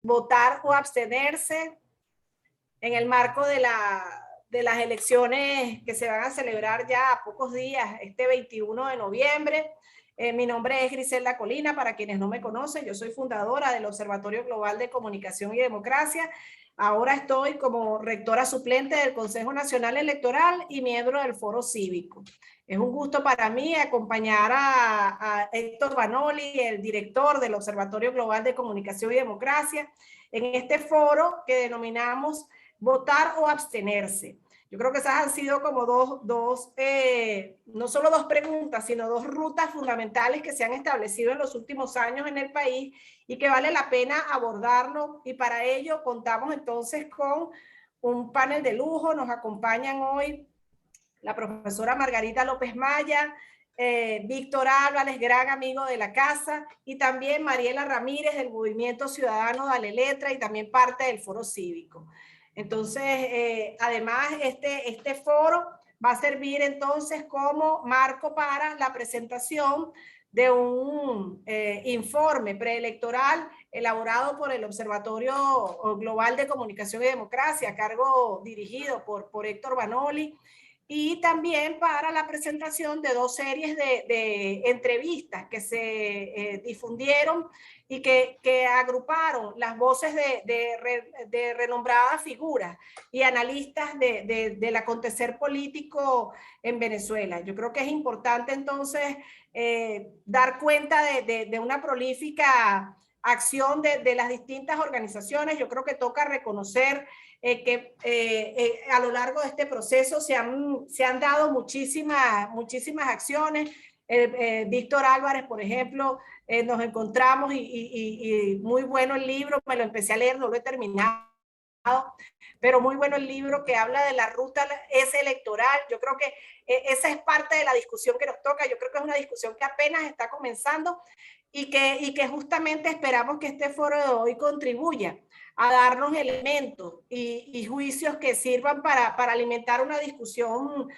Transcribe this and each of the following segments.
votar o abstenerse en el marco de las elecciones que se van a celebrar ya a pocos días, este 21 de noviembre. Mi nombre es Griselda Colina, para quienes no me conocen, yo soy fundadora del Observatorio Global de Comunicación y Democracia. Ahora estoy como rectora suplente del Consejo Nacional Electoral y miembro del Foro Cívico. Es un gusto para mí acompañar a Héctor Vanoli, el director del Observatorio Global de Comunicación y Democracia, en este foro que denominamos votar o abstenerse. Yo creo que esas han sido como no solo dos preguntas, sino dos rutas fundamentales que se han establecido en los últimos años en el país y que vale la pena abordarlo. Y para ello contamos entonces con un panel de lujo. Nos acompañan hoy la profesora Margarita López Maya, Víctor Álvarez, gran amigo de la casa, y también Mariela Ramírez del Movimiento Ciudadano Dale Letra y también parte del Foro Cívico. Entonces, además, este foro va a servir entonces como marco para la presentación de un informe preelectoral elaborado por el Observatorio Global de Comunicación y Democracia, a cargo dirigido por Héctor Vanoli, y también para la presentación de dos series de entrevistas que se difundieron y que agruparon las voces de renombradas figuras y analistas del acontecer político en Venezuela. Yo creo que es importante entonces dar cuenta de una prolífica acción de las distintas organizaciones. Yo creo que toca reconocer que a lo largo de este proceso se han dado muchísimas acciones. Víctor Álvarez, por ejemplo, nos encontramos y muy bueno el libro, me lo empecé a leer, no lo he terminado, pero muy bueno el libro que habla de la ruta electoral. Yo creo que esa es parte de la discusión que nos toca. Yo creo que es una discusión que apenas está comenzando y que justamente esperamos que este foro de hoy contribuya a darnos elementos y juicios que sirvan para alimentar una discusión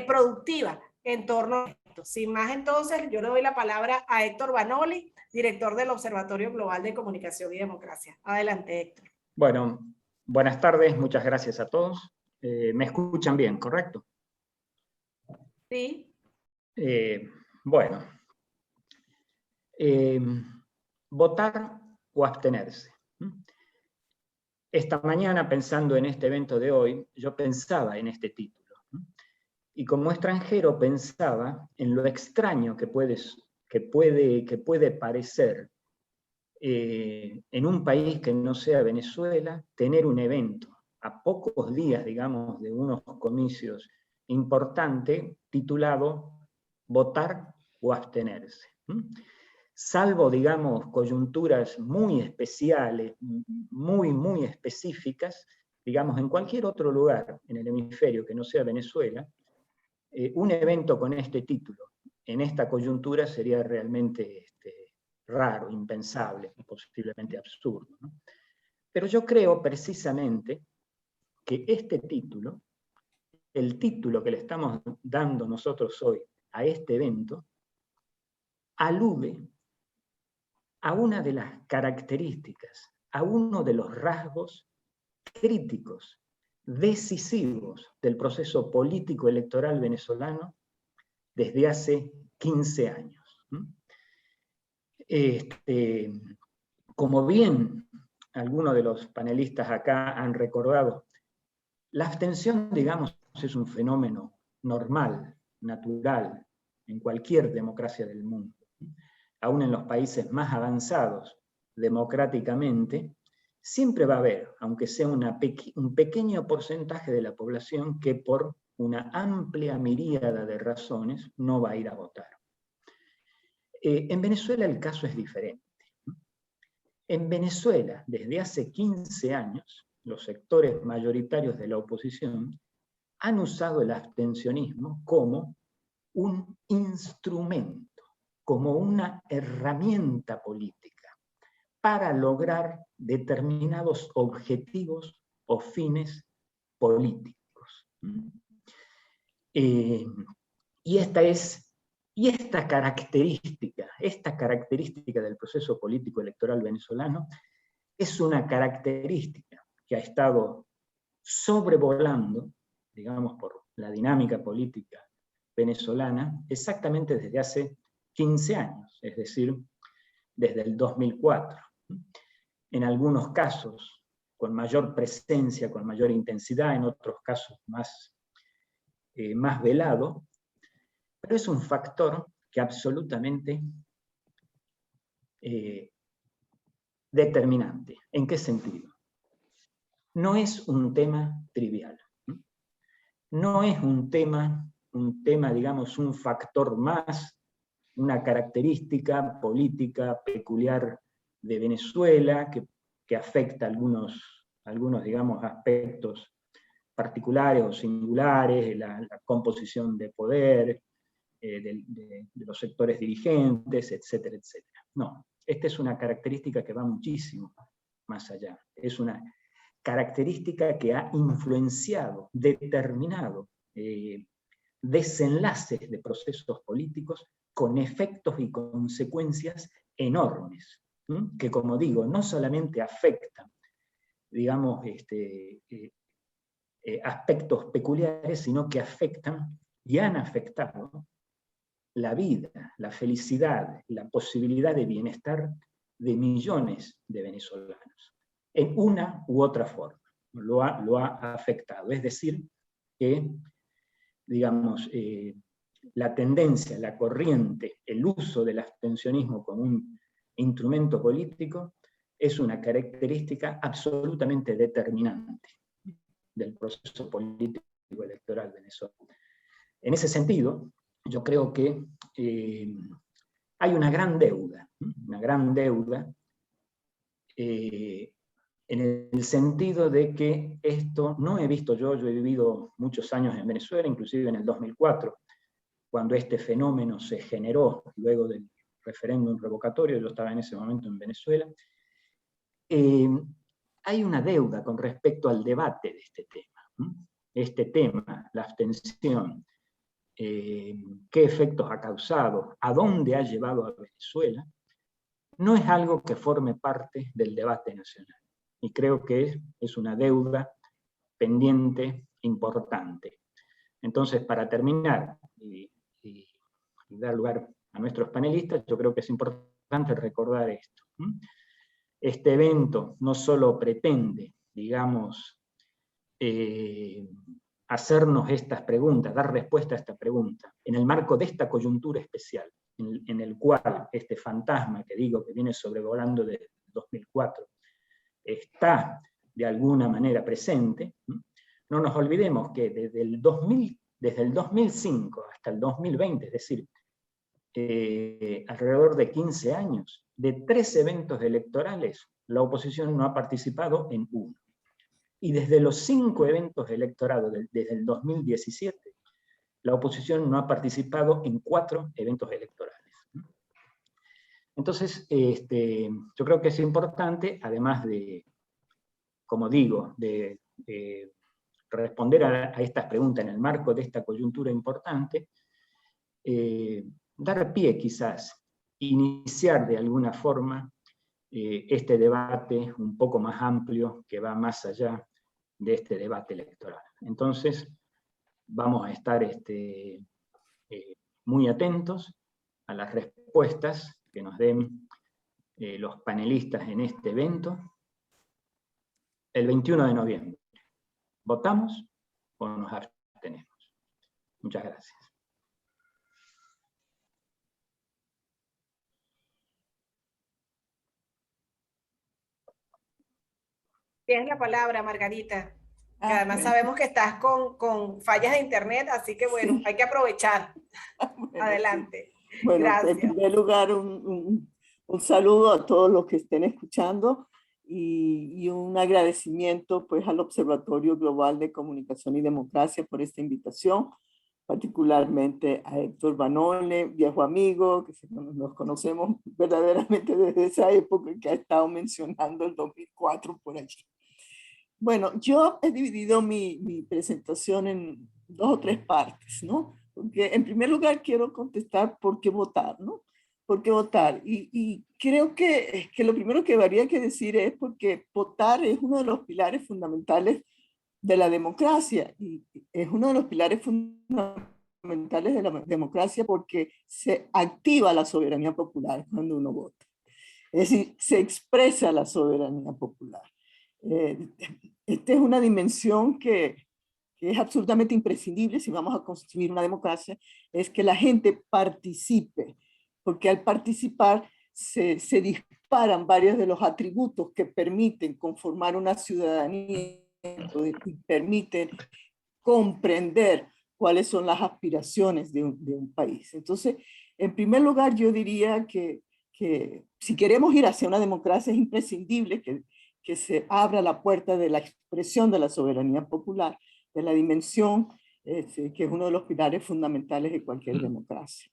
productiva en torno a esto. Sin más, entonces, yo le doy la palabra a Héctor Vanoli, director del Observatorio Global de Comunicación y Democracia. Adelante, Héctor. Bueno, buenas tardes, muchas gracias a todos. ¿Me escuchan bien, correcto? Sí. Bueno, votar o abstenerse. Esta mañana, pensando en este evento de hoy, yo pensaba en este título. Y como extranjero pensaba en lo extraño que puede parecer en un país que no sea Venezuela, tener un evento a pocos días, digamos, de unos comicios importante, titulado votar o abstenerse. Salvo, digamos, coyunturas muy especiales, muy específicas, digamos, en cualquier otro lugar en el hemisferio que no sea Venezuela, un evento con este título, en esta coyuntura, sería realmente raro, impensable, posiblemente absurdo, ¿no? Pero yo creo precisamente que este título, el título que le estamos dando nosotros hoy a este evento, alude a una de las características, a uno de los rasgos críticos, decisivos del proceso político electoral venezolano desde hace 15 años. Como bien algunos de los panelistas acá han recordado, la abstención, digamos, es un fenómeno normal, natural, en cualquier democracia del mundo. Aún en los países más avanzados democráticamente, siempre va a haber, aunque sea un pequeño porcentaje de la población que por una amplia miríada de razones no va a ir a votar. En Venezuela el caso es diferente. En Venezuela, desde hace 15 años, los sectores mayoritarios de la oposición han usado el abstencionismo como un instrumento, como una herramienta política para lograr determinados objetivos o fines políticos. Y esta característica del proceso político electoral venezolano es una característica que ha estado sobrevolando, digamos, por la dinámica política venezolana, exactamente desde hace 15 años, es decir, desde el 2004. En algunos casos con mayor presencia, con mayor intensidad, en otros casos más velado, pero es un factor que absolutamente determinante. ¿En qué sentido? No es un tema trivial. No es un tema, digamos, un factor más, una característica política peculiar de Venezuela que afecta algunos, digamos, aspectos particulares o singulares, la composición de poder, de los sectores dirigentes, etcétera, etcétera. No, esta es una característica que va muchísimo más allá. Es una característica que ha influenciado, determinado desenlaces de procesos políticos con efectos y consecuencias enormes, que, como digo, no solamente afectan, digamos, aspectos peculiares, sino que afectan y han afectado la vida, la felicidad, la posibilidad de bienestar de millones de venezolanos, en una u otra forma. Lo ha afectado. Es decir, que, digamos, la tendencia, la corriente, el uso del abstencionismo como un instrumento político es una característica absolutamente determinante del proceso político electoral venezolano. En ese sentido, yo creo que hay una gran deuda en el sentido de que esto no he visto yo he vivido muchos años en Venezuela, inclusive en el 2004, cuando este fenómeno se generó luego del referéndum revocatorio, yo estaba en ese momento en Venezuela. Hay una deuda con respecto al debate de este tema. Este tema, la abstención, qué efectos ha causado, a dónde ha llevado a Venezuela, no es algo que forme parte del debate nacional. Y creo que es una deuda pendiente importante. Entonces, para terminar y dar lugar a nuestros panelistas, yo creo que es importante recordar esto. Este evento no solo pretende, digamos, hacernos estas preguntas, dar respuesta a esta pregunta, en el marco de esta coyuntura especial, en el cual este fantasma que digo que viene sobrevolando desde 2004 está de alguna manera presente. No nos olvidemos que desde el 2005 hasta el 2020, es decir, alrededor de 15 años, de 3 eventos electorales, la oposición no ha participado en uno. Y desde los 5 eventos electorales desde el 2017, la oposición no ha participado en 4 eventos electorales. Entonces, yo creo que es importante, además de, como digo, de responder a estas preguntas en el marco de esta coyuntura importante, dar pie quizás, iniciar de alguna forma este debate un poco más amplio que va más allá de este debate electoral. Entonces, vamos a estar muy atentos a las respuestas que nos den los panelistas en este evento el 21 de noviembre. ¿Votamos o nos abstenemos? Muchas gracias. Tienes la palabra, Margarita. Que además sabemos que estás con fallas de internet, así que bueno, sí, hay que aprovechar. Bueno, adelante. Sí. Bueno, gracias. En primer lugar, un saludo a todos los que estén escuchando y un agradecimiento pues, al Observatorio Global de Comunicación y Democracia por esta invitación, particularmente a Héctor Vanole, viejo amigo, que nos conocemos verdaderamente desde esa época que ha estado mencionando el 2004 por allí. Bueno, yo he dividido mi presentación en 2 o 3 partes, ¿no? Porque en primer lugar quiero contestar por qué votar, ¿no? ¿Por qué votar? Y creo que lo primero que habría que decir es porque votar es uno de los pilares fundamentales de la democracia, y es uno de los pilares fundamentales de la democracia porque se activa la soberanía popular cuando uno vota. Es decir, se expresa la soberanía popular. Esta es una dimensión que es absolutamente imprescindible si vamos a construir una democracia, es que la gente participe, porque al participar se disparan varios de los atributos que permiten conformar una ciudadanía y permiten comprender cuáles son las aspiraciones de un país. Entonces, en primer lugar, yo diría que si queremos ir hacia una democracia es imprescindible que se abra la puerta de la expresión de la soberanía popular, de la dimensión que es uno de los pilares fundamentales de cualquier democracia.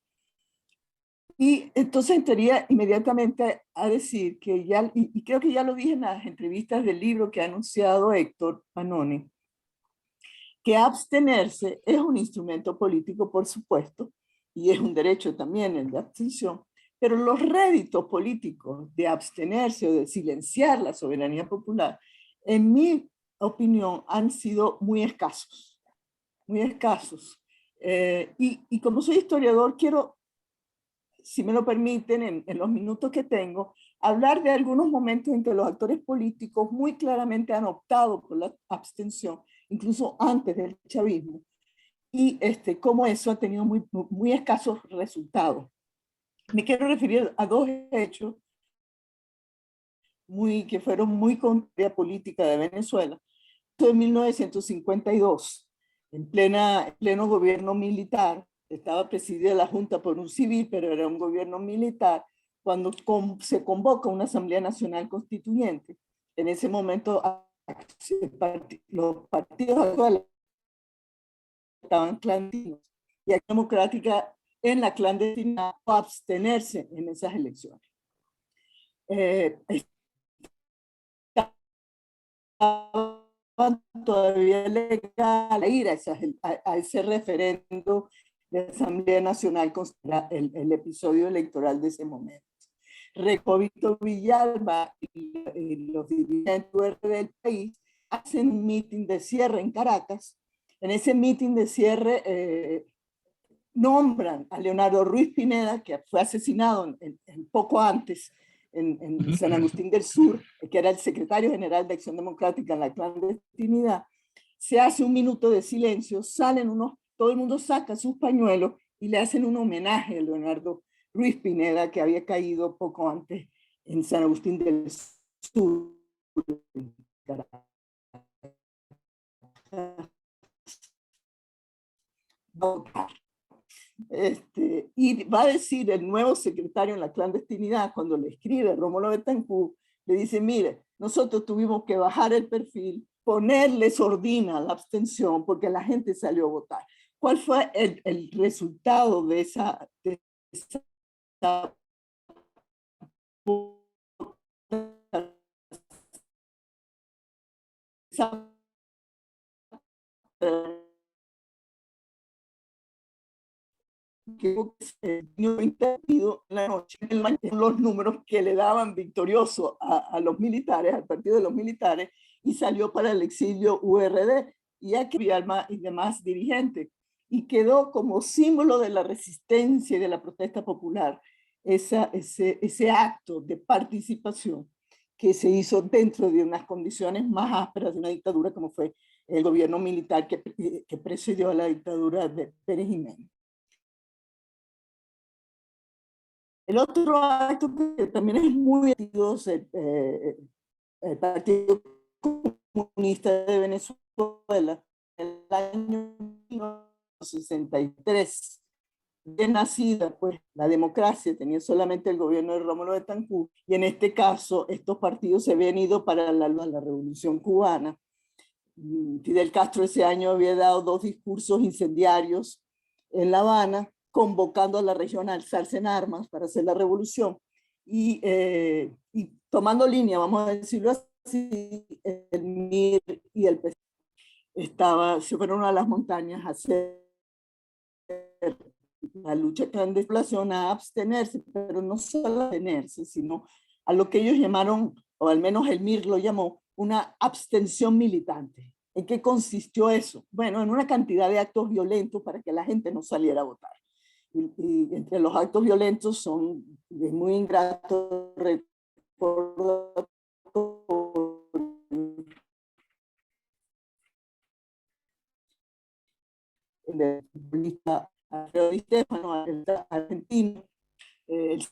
Y entonces entraría inmediatamente a decir que ya, y creo que ya lo dije en las entrevistas del libro que ha anunciado Héctor Pannoni, que abstenerse es un instrumento político, por supuesto, y es un derecho también el de abstención, pero los réditos políticos de abstenerse o de silenciar la soberanía popular, en mi opinión, han sido muy escasos, muy escasos. Y como soy historiador, quiero, si me lo permiten, en los minutos que tengo, hablar de algunos momentos en que los actores políticos muy claramente han optado por la abstención, incluso antes del chavismo, y cómo eso ha tenido muy escasos resultados. Me quiero referir a dos hechos que fueron muy contra la política de Venezuela. En 1952, en pleno gobierno militar, estaba presidida la Junta por un civil, pero era un gobierno militar, cuando se convoca una Asamblea Nacional Constituyente. En ese momento, los partidos actuales estaban clandestinos y Acción Democrática en la clandestinidad o abstenerse en esas elecciones. Todavía legal ir a ese referendo de Asamblea Nacional contra el episodio electoral de ese momento. Recobito Villalba y los dirigentes del país hacen un meeting de cierre en Caracas. En ese meeting de cierre nombran a Leonardo Ruiz Pineda, que fue asesinado poco antes en San Agustín del Sur, que era el secretario general de Acción Democrática en la clandestinidad. Se hace un minuto de silencio, todo el mundo saca sus pañuelos y le hacen un homenaje a Leonardo Ruiz Pineda, que había caído poco antes en San Agustín del Sur. Y va a decir el nuevo secretario en la clandestinidad, cuando le escribe Rómulo Betancourt, le dice, mire, nosotros tuvimos que bajar el perfil, ponerle sordina a la abstención porque la gente salió a votar. ¿Cuál fue el resultado de esa intervenido en la noche los números que le daban victorioso a los militares, al partido de los militares, y salió para el exilio URD y aquí Villalba y demás dirigentes, y quedó como símbolo de la resistencia y de la protesta popular ese acto de participación que se hizo dentro de unas condiciones más ásperas de una dictadura como fue el gobierno militar que precedió a la dictadura de Pérez Jiménez. El otro acto que también es muy activo es el Partido Comunista de Venezuela, en el año 1963, de nacida, pues la democracia tenía solamente el gobierno de Rómulo Betancourt, y en este caso estos partidos se habían ido para la Revolución Cubana. Fidel Castro ese año había dado 2 discursos incendiarios en La Habana, convocando a la región a alzarse en armas para hacer la revolución. Y tomando línea, vamos a decirlo así, el MIR y el PC se fueron a las montañas a hacer la lucha clandestina a abstenerse, pero no solo a abstenerse, sino a lo que ellos llamaron, o al menos el MIR lo llamó, una abstención militante. ¿En qué consistió eso? Bueno, en una cantidad de actos violentos para que la gente no saliera a votar. Y entre los actos violentos son de muy ingrato recordar el futbolista Alfredo Di Stéfano, el argentino, el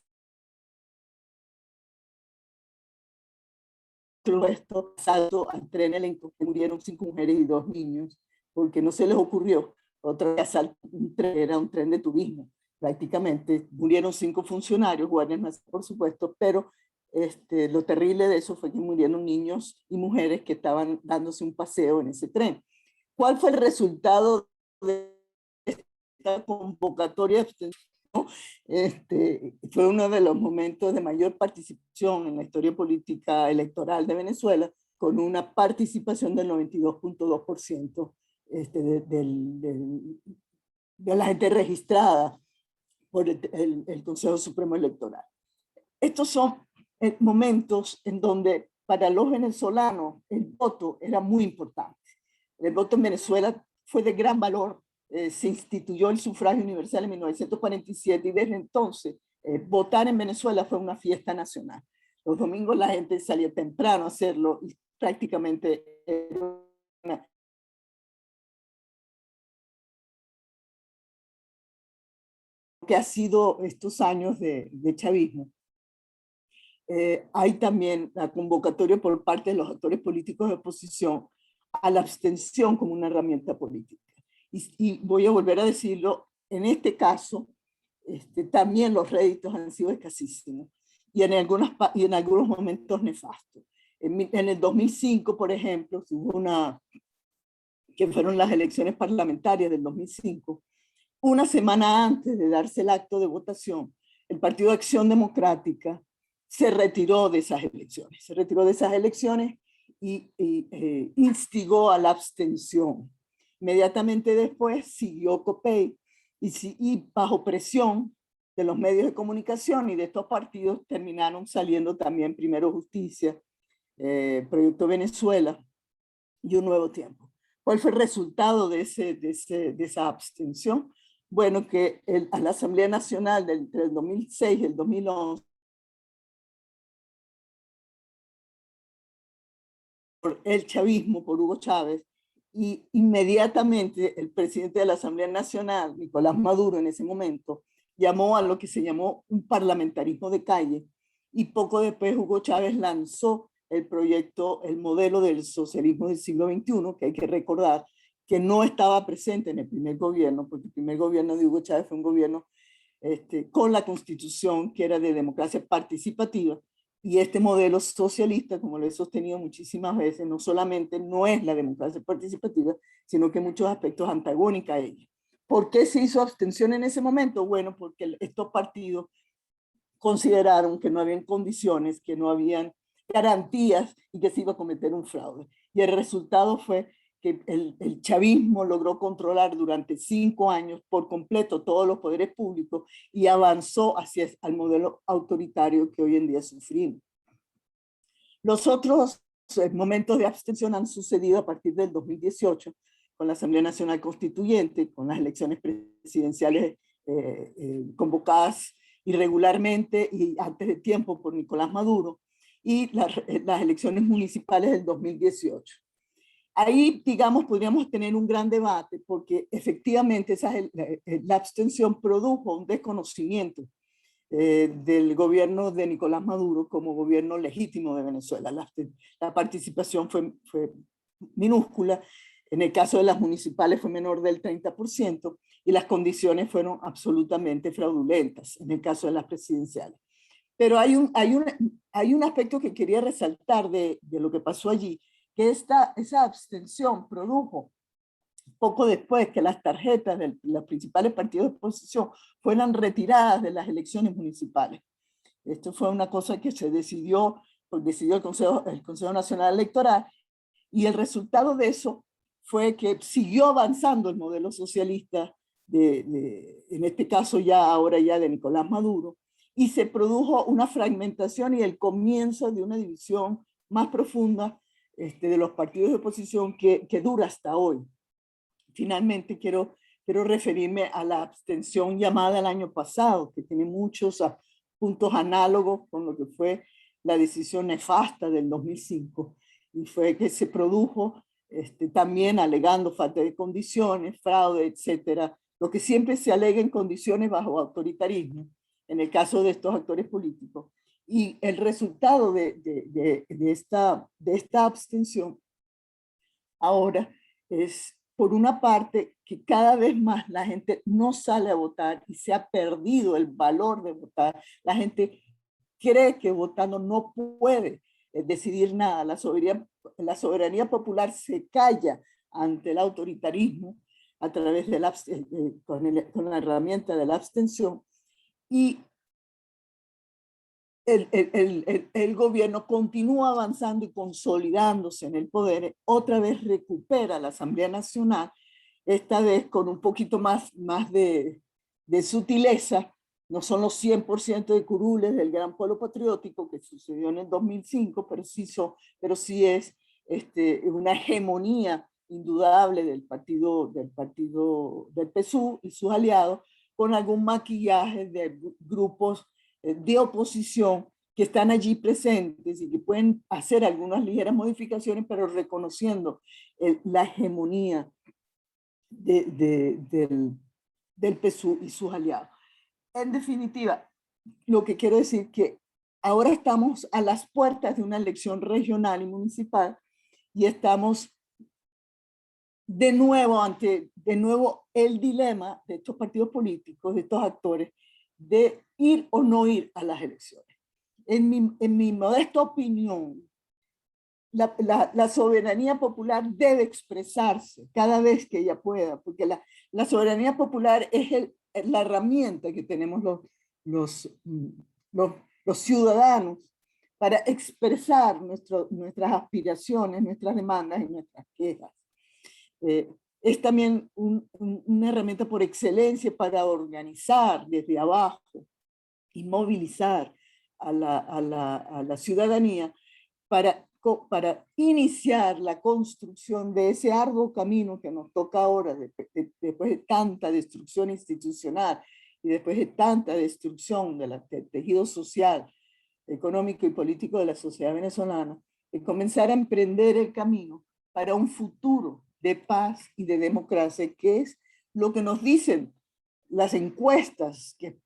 esto salto al tren elenco, que murieron 5 mujeres y 2 niños, porque no se les ocurrió. Otra vez un tren, era un tren de turismo, prácticamente. Murieron 5 funcionarios, guardias nacionales, por supuesto, pero lo terrible de eso fue que murieron niños y mujeres que estaban dándose un paseo en ese tren. ¿Cuál fue el resultado de esta convocatoria de abstención? Fue uno de los momentos de mayor participación en la historia política electoral de Venezuela, con una participación del 92.2% de la gente registrada por el Consejo Supremo Electoral. Estos son momentos en donde para los venezolanos el voto era muy importante. El voto en Venezuela fue de gran valor. Se instituyó el sufragio universal en 1947 y desde entonces votar en Venezuela fue una fiesta nacional. Los domingos la gente salía temprano a hacerlo y prácticamente era una... que ha sido estos años de chavismo. Hay también la convocatoria por parte de los actores políticos de oposición a la abstención como una herramienta política. Y voy a volver a decirlo, en este caso, también los réditos han sido escasísimos y en algunos momentos nefastos. En el 2005, por ejemplo, que fueron las elecciones parlamentarias del 2005, una semana antes de darse el acto de votación, el Partido de Acción Democrática se retiró de esas elecciones, y instigó a la abstención. Inmediatamente después siguió COPEI y bajo presión de los medios de comunicación y de estos partidos terminaron saliendo también Primero Justicia, Proyecto Venezuela y Un Nuevo Tiempo. ¿Cuál fue el resultado de esa abstención? Bueno, que a la Asamblea Nacional entre el 2006 y el 2011 por el chavismo, por Hugo Chávez, y inmediatamente el presidente de la Asamblea Nacional, Nicolás Maduro, en ese momento, llamó a lo que se llamó un parlamentarismo de calle, y poco después Hugo Chávez lanzó el proyecto, el modelo del socialismo del siglo XXI, que hay que recordar que no estaba presente en el primer gobierno, porque el primer gobierno de Hugo Chávez fue un gobierno con la constitución que era de democracia participativa, y este modelo socialista, como lo he sostenido muchísimas veces, no solamente no es la democracia participativa, sino que en muchos aspectos antagónica a ella. ¿Por qué se hizo abstención en ese momento? Bueno, porque estos partidos consideraron que no habían condiciones, que no habían garantías y que se iba a cometer un fraude. Y el resultado fue que el chavismo logró controlar durante 5 años por completo todos los poderes públicos y avanzó hacia el modelo autoritario que hoy en día sufrimos. Los otros momentos de abstención han sucedido a partir del 2018 con la Asamblea Nacional Constituyente, con las elecciones presidenciales convocadas irregularmente y antes de tiempo por Nicolás Maduro, y las elecciones municipales del 2018. Ahí, digamos, podríamos tener un gran debate porque efectivamente la abstención produjo un desconocimiento del gobierno de Nicolás Maduro como gobierno legítimo de Venezuela. La participación fue minúscula. En el caso de las municipales fue menor del 30% y las condiciones fueron absolutamente fraudulentas en el caso de las presidenciales. Pero hay un aspecto que quería resaltar de lo que pasó allí, que esa abstención produjo poco después que las tarjetas de los principales partidos de oposición fueran retiradas de las elecciones municipales. Esto fue una cosa que se decidió el Consejo Nacional Electoral, y el resultado de eso fue que siguió avanzando el modelo socialista en este caso ahora ya de Nicolás Maduro, y se produjo una fragmentación y el comienzo de una división más profunda de los partidos de oposición que dura hasta hoy. Finalmente quiero referirme a la abstención llamada el año pasado, que tiene muchos puntos análogos con lo que fue la decisión nefasta del 2005, y fue que se produjo también alegando falta de condiciones, fraude, etcétera, lo que siempre se alega en condiciones bajo autoritarismo, en el caso de estos actores políticos. Y el resultado de esta abstención ahora es, por una parte, que cada vez más la gente no sale a votar y se ha perdido el valor de votar. La gente cree que votando no puede decidir nada. La soberanía popular se calla ante el autoritarismo a través de con la herramienta de la abstención, y el gobierno continúa avanzando y consolidándose en el poder. Otra vez recupera la Asamblea Nacional, esta vez con un poquito más de sutileza. No son los 100% de curules del gran pueblo patriótico que sucedió en el 2005, pero sí es una hegemonía indudable del partido del PSUV y sus aliados, con algún maquillaje de grupos de oposición que están allí presentes y que pueden hacer algunas ligeras modificaciones, pero reconociendo la hegemonía del PSUV y sus aliados. En definitiva, lo que quiero decir que ahora estamos a las puertas de una elección regional y municipal, y estamos de nuevo ante el dilema de estos partidos políticos, de estos actores, de ir o no ir a las elecciones. En mi modesta opinión, la soberanía popular debe expresarse cada vez que ella pueda, porque la soberanía popular es la herramienta que tenemos los ciudadanos para expresar nuestras aspiraciones, nuestras demandas y nuestras quejas. Es también una herramienta por excelencia para organizar desde abajo y movilizar a la ciudadanía para iniciar la construcción de ese arduo camino que nos toca ahora, después de tanta destrucción institucional y después de tanta destrucción del tejido social, económico y político de la sociedad venezolana, de comenzar a emprender el camino para un futuro de paz y de democracia, que es lo que nos dicen las encuestas que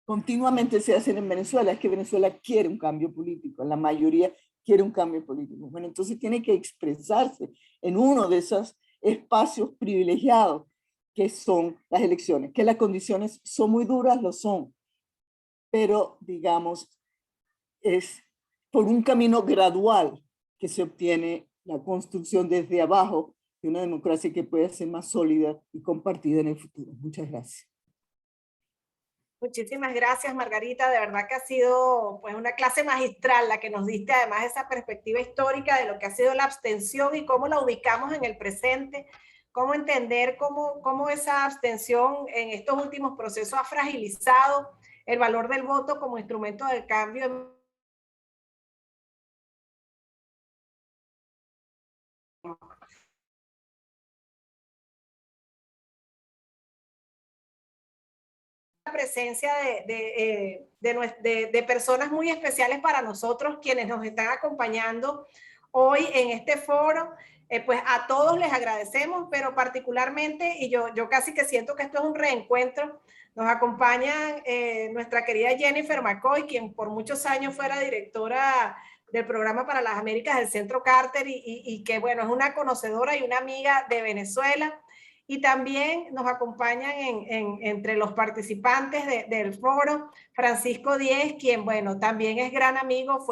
continuamente se hacen en Venezuela. Es que Venezuela quiere un cambio político, la mayoría quiere un cambio político. Bueno, entonces tiene que expresarse en uno de esos espacios privilegiados que son las elecciones, que las condiciones son muy duras, lo son, pero digamos, es por un camino gradual que se obtiene la construcción desde abajo de una democracia que pueda ser más sólida y compartida en el futuro. Muchas gracias. Muchísimas gracias, Margarita. De verdad que ha sido pues una clase magistral la que nos diste, además esa perspectiva histórica de lo que ha sido la abstención y cómo la ubicamos en el presente, cómo entender cómo esa abstención en estos últimos procesos ha fragilizado el valor del voto como instrumento del cambio. La presencia de personas muy especiales para nosotros, quienes nos están acompañando hoy en este foro. Pues a todos les agradecemos, pero particularmente, y yo casi que siento que esto es un reencuentro, nos acompaña nuestra querida Jennifer McCoy, quien por muchos años fuera directora del programa para las Américas del Centro Carter y que, bueno, es una conocedora y una amiga de Venezuela. Y también nos acompañan entre los participantes del foro Francisco Díez, quien, bueno, también es gran amigo,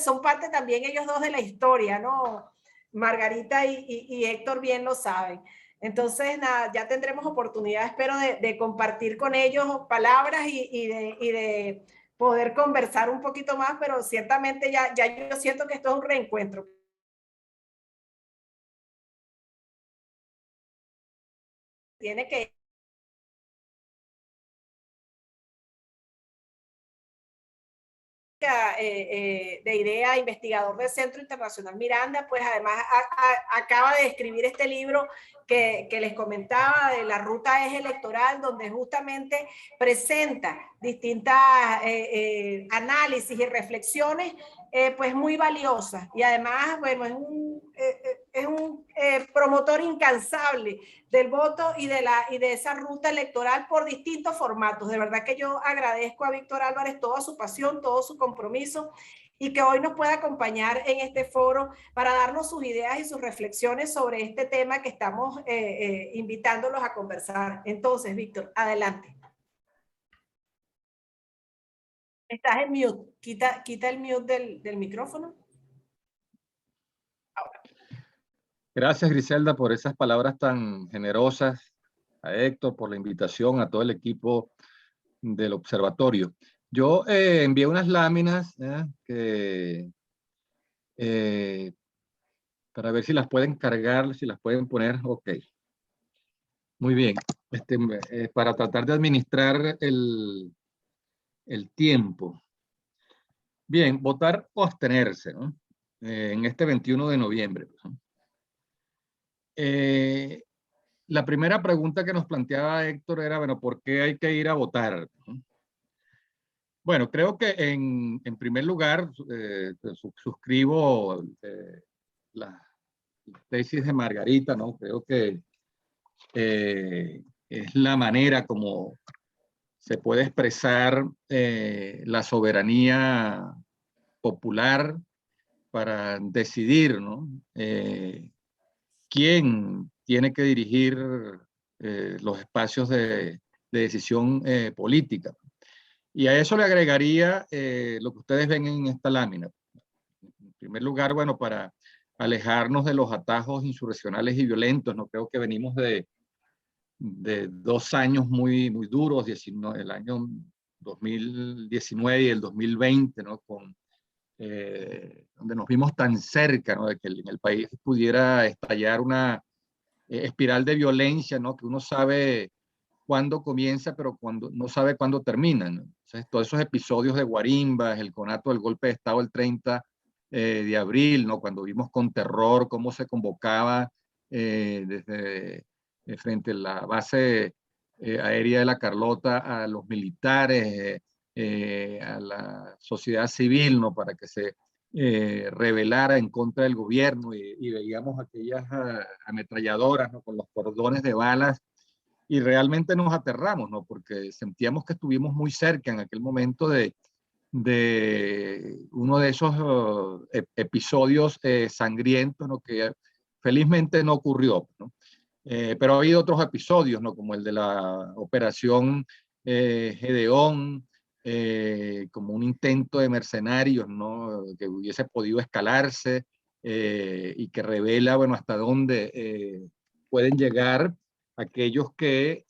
son parte también ellos dos de la historia, ¿no? Margarita y Héctor bien lo saben. Entonces, nada, ya tendremos oportunidad, espero, de compartir con ellos palabras y de poder conversar un poquito más, pero ciertamente ya yo siento que esto es un reencuentro. tiene que de IDEA, investigador del Centro Internacional Miranda, pues además acaba de escribir este libro que les comentaba de la ruta eje electoral, donde justamente presenta distintas análisis y reflexiones pues muy valiosas. Y además, bueno, es un promotor incansable del voto y de esa ruta electoral por distintos formatos. De verdad que yo agradezco a Víctor Álvarez toda su pasión, todo su compromiso y que hoy nos pueda acompañar en este foro para darnos sus ideas y sus reflexiones sobre este tema que estamos invitándolos a conversar. Entonces, Víctor, adelante. Estás en mute. Quita el mute del micrófono. Ahora. Gracias, Griselda, por esas palabras tan generosas, a Héctor por la invitación, a todo el equipo del observatorio. Yo envié unas láminas para ver si las pueden cargar, si las pueden poner. Ok. Muy bien. Para tratar de administrar el tiempo. Bien, votar o abstenerse, ¿no? En este 21 de noviembre. ¿No? La primera pregunta que nos planteaba Héctor era, bueno, ¿por qué hay que ir a votar? Bueno, creo que en primer lugar suscribo la tesis de Margarita, ¿no? Creo que es la manera como se puede expresar la soberanía popular para decidir, ¿no? Quién tiene que dirigir los espacios de decisión política. Y a eso le agregaría lo que ustedes ven en esta lámina. En primer lugar, bueno, para alejarnos de los atajos insurreccionales y violentos, ¿no? Creo que venimos de 2 años muy duros, el año 2019 y el 2020, ¿no? Donde nos vimos tan cerca, ¿no? De que en el país pudiera estallar una espiral de violencia, ¿no? Que uno sabe cuándo comienza, pero no sabe cuándo termina, ¿no? Entonces, todos esos episodios de guarimbas, el conato del golpe de Estado el 30 de abril, ¿no? Cuando vimos con terror cómo se convocaba desde frente a la base aérea de la Carlota a los militares, a la sociedad civil, ¿no? Para que se rebelara en contra del gobierno y veíamos aquellas ametralladoras, ¿no? Con los cordones de balas y realmente nos aterramos, ¿no? Porque sentíamos que estuvimos muy cerca en aquel momento de uno de esos episodios sangrientos, ¿no? Que felizmente no ocurrió, ¿no? Pero ha habido otros episodios, ¿no? Como el de la operación Gedeón, como un intento de mercenarios, ¿no? Que hubiese podido escalarse y que revela, bueno, hasta dónde pueden llegar aquellos que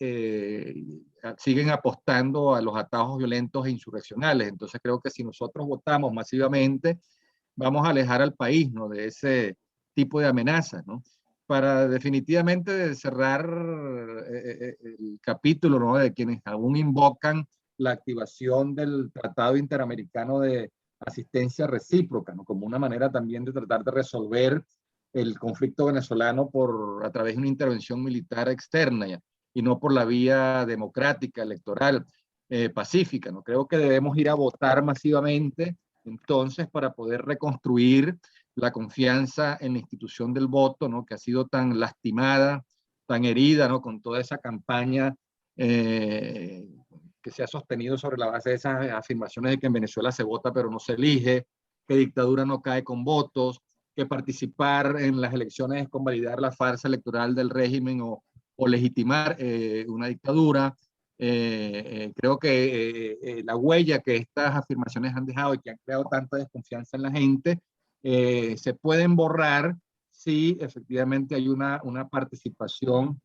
siguen apostando a los atajos violentos e insurreccionales. Entonces creo que si nosotros votamos masivamente, vamos a alejar al país, ¿no? De ese tipo de amenazas, ¿no? Para definitivamente cerrar el capítulo, ¿no? De quienes aún invocan la activación del Tratado Interamericano de Asistencia Recíproca, ¿no? Como una manera también de tratar de resolver el conflicto venezolano a través de una intervención militar externa y no por la vía democrática, electoral, pacífica, ¿no? Creo que debemos ir a votar masivamente entonces para poder reconstruir la confianza en la institución del voto, ¿no? Que ha sido tan lastimada, tan herida, ¿no? Con toda esa campaña que se ha sostenido sobre la base de esas afirmaciones de que en Venezuela se vota pero no se elige, que dictadura no cae con votos, que participar en las elecciones es convalidar la farsa electoral del régimen o legitimar una dictadura. Creo que la huella que estas afirmaciones han dejado y que han creado tanta desconfianza en la gente se pueden borrar si efectivamente hay una participación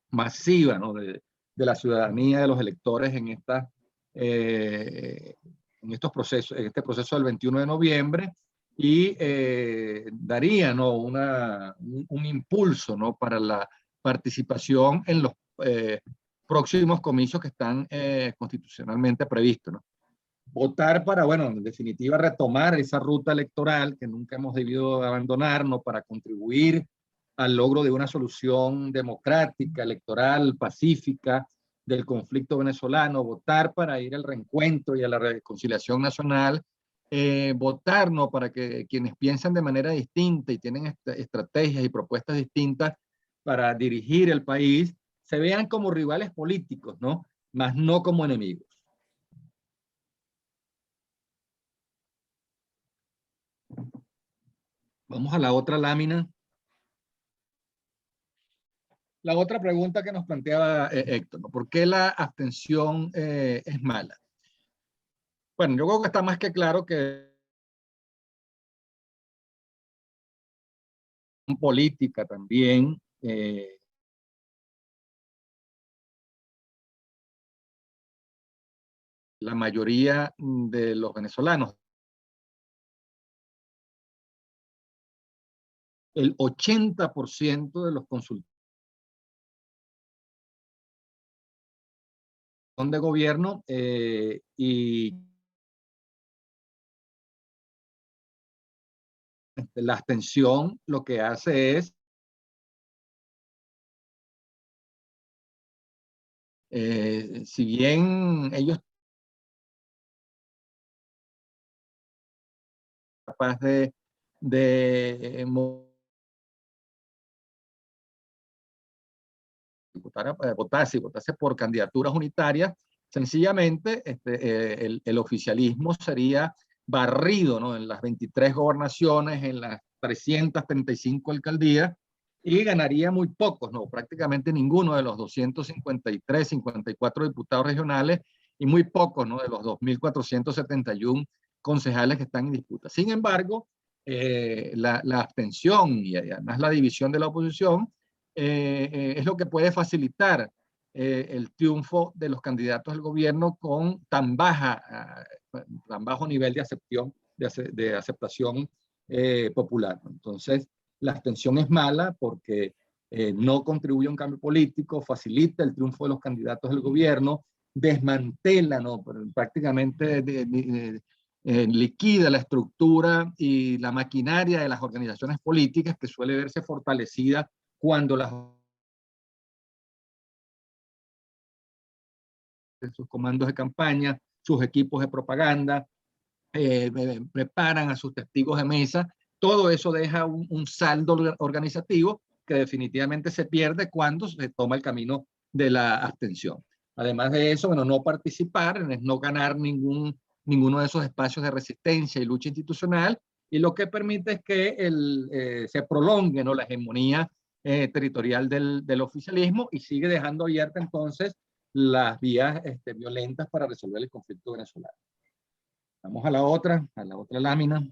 masiva, ¿no? de la ciudadanía, de los electores en estos procesos, en este proceso del 21 de noviembre y daría, ¿no? un impulso, ¿no? Para la participación en los próximos comicios que están constitucionalmente previstos, ¿no? Votar para, bueno, en definitiva, retomar esa ruta electoral que nunca hemos debido abandonarnos para contribuir al logro de una solución democrática, electoral, pacífica del conflicto venezolano, votar para ir al reencuentro y a la reconciliación nacional, votar, ¿no?, para que quienes piensan de manera distinta y tienen estrategias y propuestas distintas para dirigir el país, se vean como rivales políticos, ¿no?, más no como enemigos. Vamos a la otra lámina. La otra pregunta que nos planteaba Héctor, ¿no? ¿Por qué la abstención es mala? Bueno, yo creo que está más que claro que política también, la mayoría de los venezolanos, el 80% de los consultores de gobierno y la abstención lo que hace es si bien ellos capaz de votarse por candidaturas unitarias, sencillamente el oficialismo sería barrido, ¿no?, en las 23 gobernaciones, en las 335 alcaldías, y ganaría muy pocos, ¿no?, prácticamente ninguno de los 253, 54 diputados regionales y muy pocos, ¿no?, de los 2.471 concejales que están en disputa. Sin embargo, la abstención y además la división de la oposición es lo que puede facilitar el triunfo de los candidatos al gobierno con tan bajo nivel de aceptación popular. Entonces, la abstención es mala porque no contribuye a un cambio político, facilita el triunfo de los candidatos del gobierno, desmantela, ¿no?, prácticamente liquida la estructura y la maquinaria de las organizaciones políticas, que suele verse fortalecida cuando sus comandos de campaña, sus equipos de propaganda, preparan a sus testigos de mesa. Todo eso deja un saldo organizativo que definitivamente se pierde cuando se toma el camino de la abstención. Además de eso, bueno, no participar, no ganar ninguno de esos espacios de resistencia y lucha institucional, y lo que permite es que se prolongue, ¿no?, la hegemonía territorial del oficialismo, y sigue dejando abierta entonces las vías violentas para resolver el conflicto venezolano. Vamos a la otra lámina.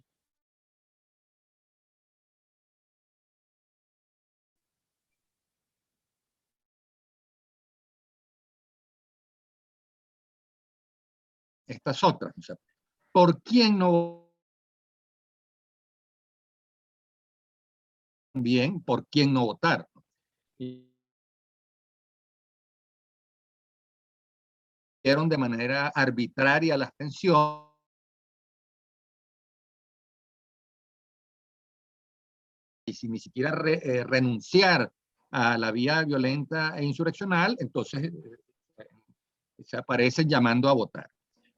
Estas otras, o sea, ¿por quién no? Bien, ¿por quién no votar? Y dieron de manera arbitraria la abstención, y sin ni siquiera renunciar a la vía violenta e insurreccional, entonces se aparecen llamando a votar.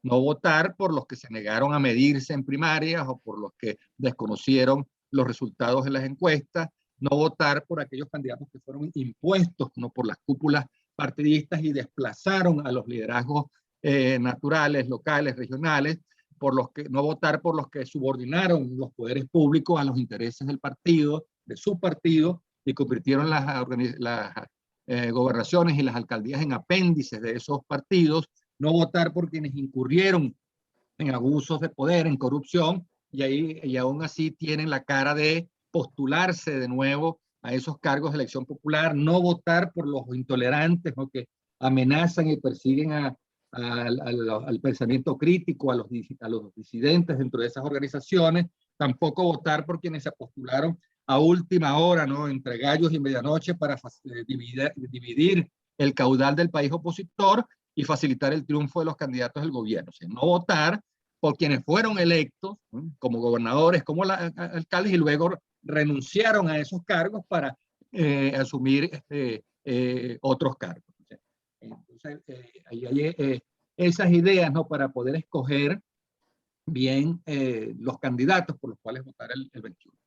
No votar por los que se negaron a medirse en primarias o por los que desconocieron los resultados de las encuestas, no votar por aquellos candidatos que fueron impuestos, no, por las cúpulas partidistas y desplazaron a los liderazgos naturales, locales, regionales, no votar por los que subordinaron los poderes públicos a los intereses del partido, de su partido, y convirtieron las gobernaciones y las alcaldías en apéndices de esos partidos, no votar por quienes incurrieron en abusos de poder, en corrupción, y aún así tienen la cara de postularse de nuevo a esos cargos de elección popular, no votar por los intolerantes, ¿no?, que amenazan y persiguen al pensamiento crítico, a los disidentes dentro de esas organizaciones, tampoco votar por quienes se postularon a última hora, ¿no?, entre gallos y medianoche para dividir el caudal del país opositor y facilitar el triunfo de los candidatos del gobierno. O sea, no votar por quienes fueron electos, ¿no?, como gobernadores, como alcaldes, y luego renunciaron a esos cargos para asumir otros cargos. Entonces, ahí hay esas ideas, ¿no?, para poder escoger bien los candidatos por los cuales votar el 21.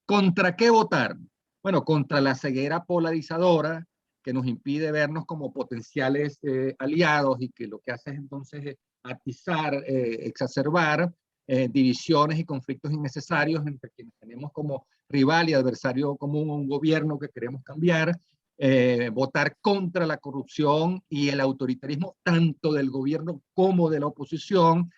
¿Contra qué votar? Bueno, contra la ceguera polarizadora que nos impide vernos como potenciales aliados, y que lo que hace es entonces atizar, exacerbar divisiones y conflictos innecesarios entre quienes tenemos como rival y adversario común un gobierno que queremos cambiar. Votar contra la corrupción y el autoritarismo tanto del gobierno como de la oposición,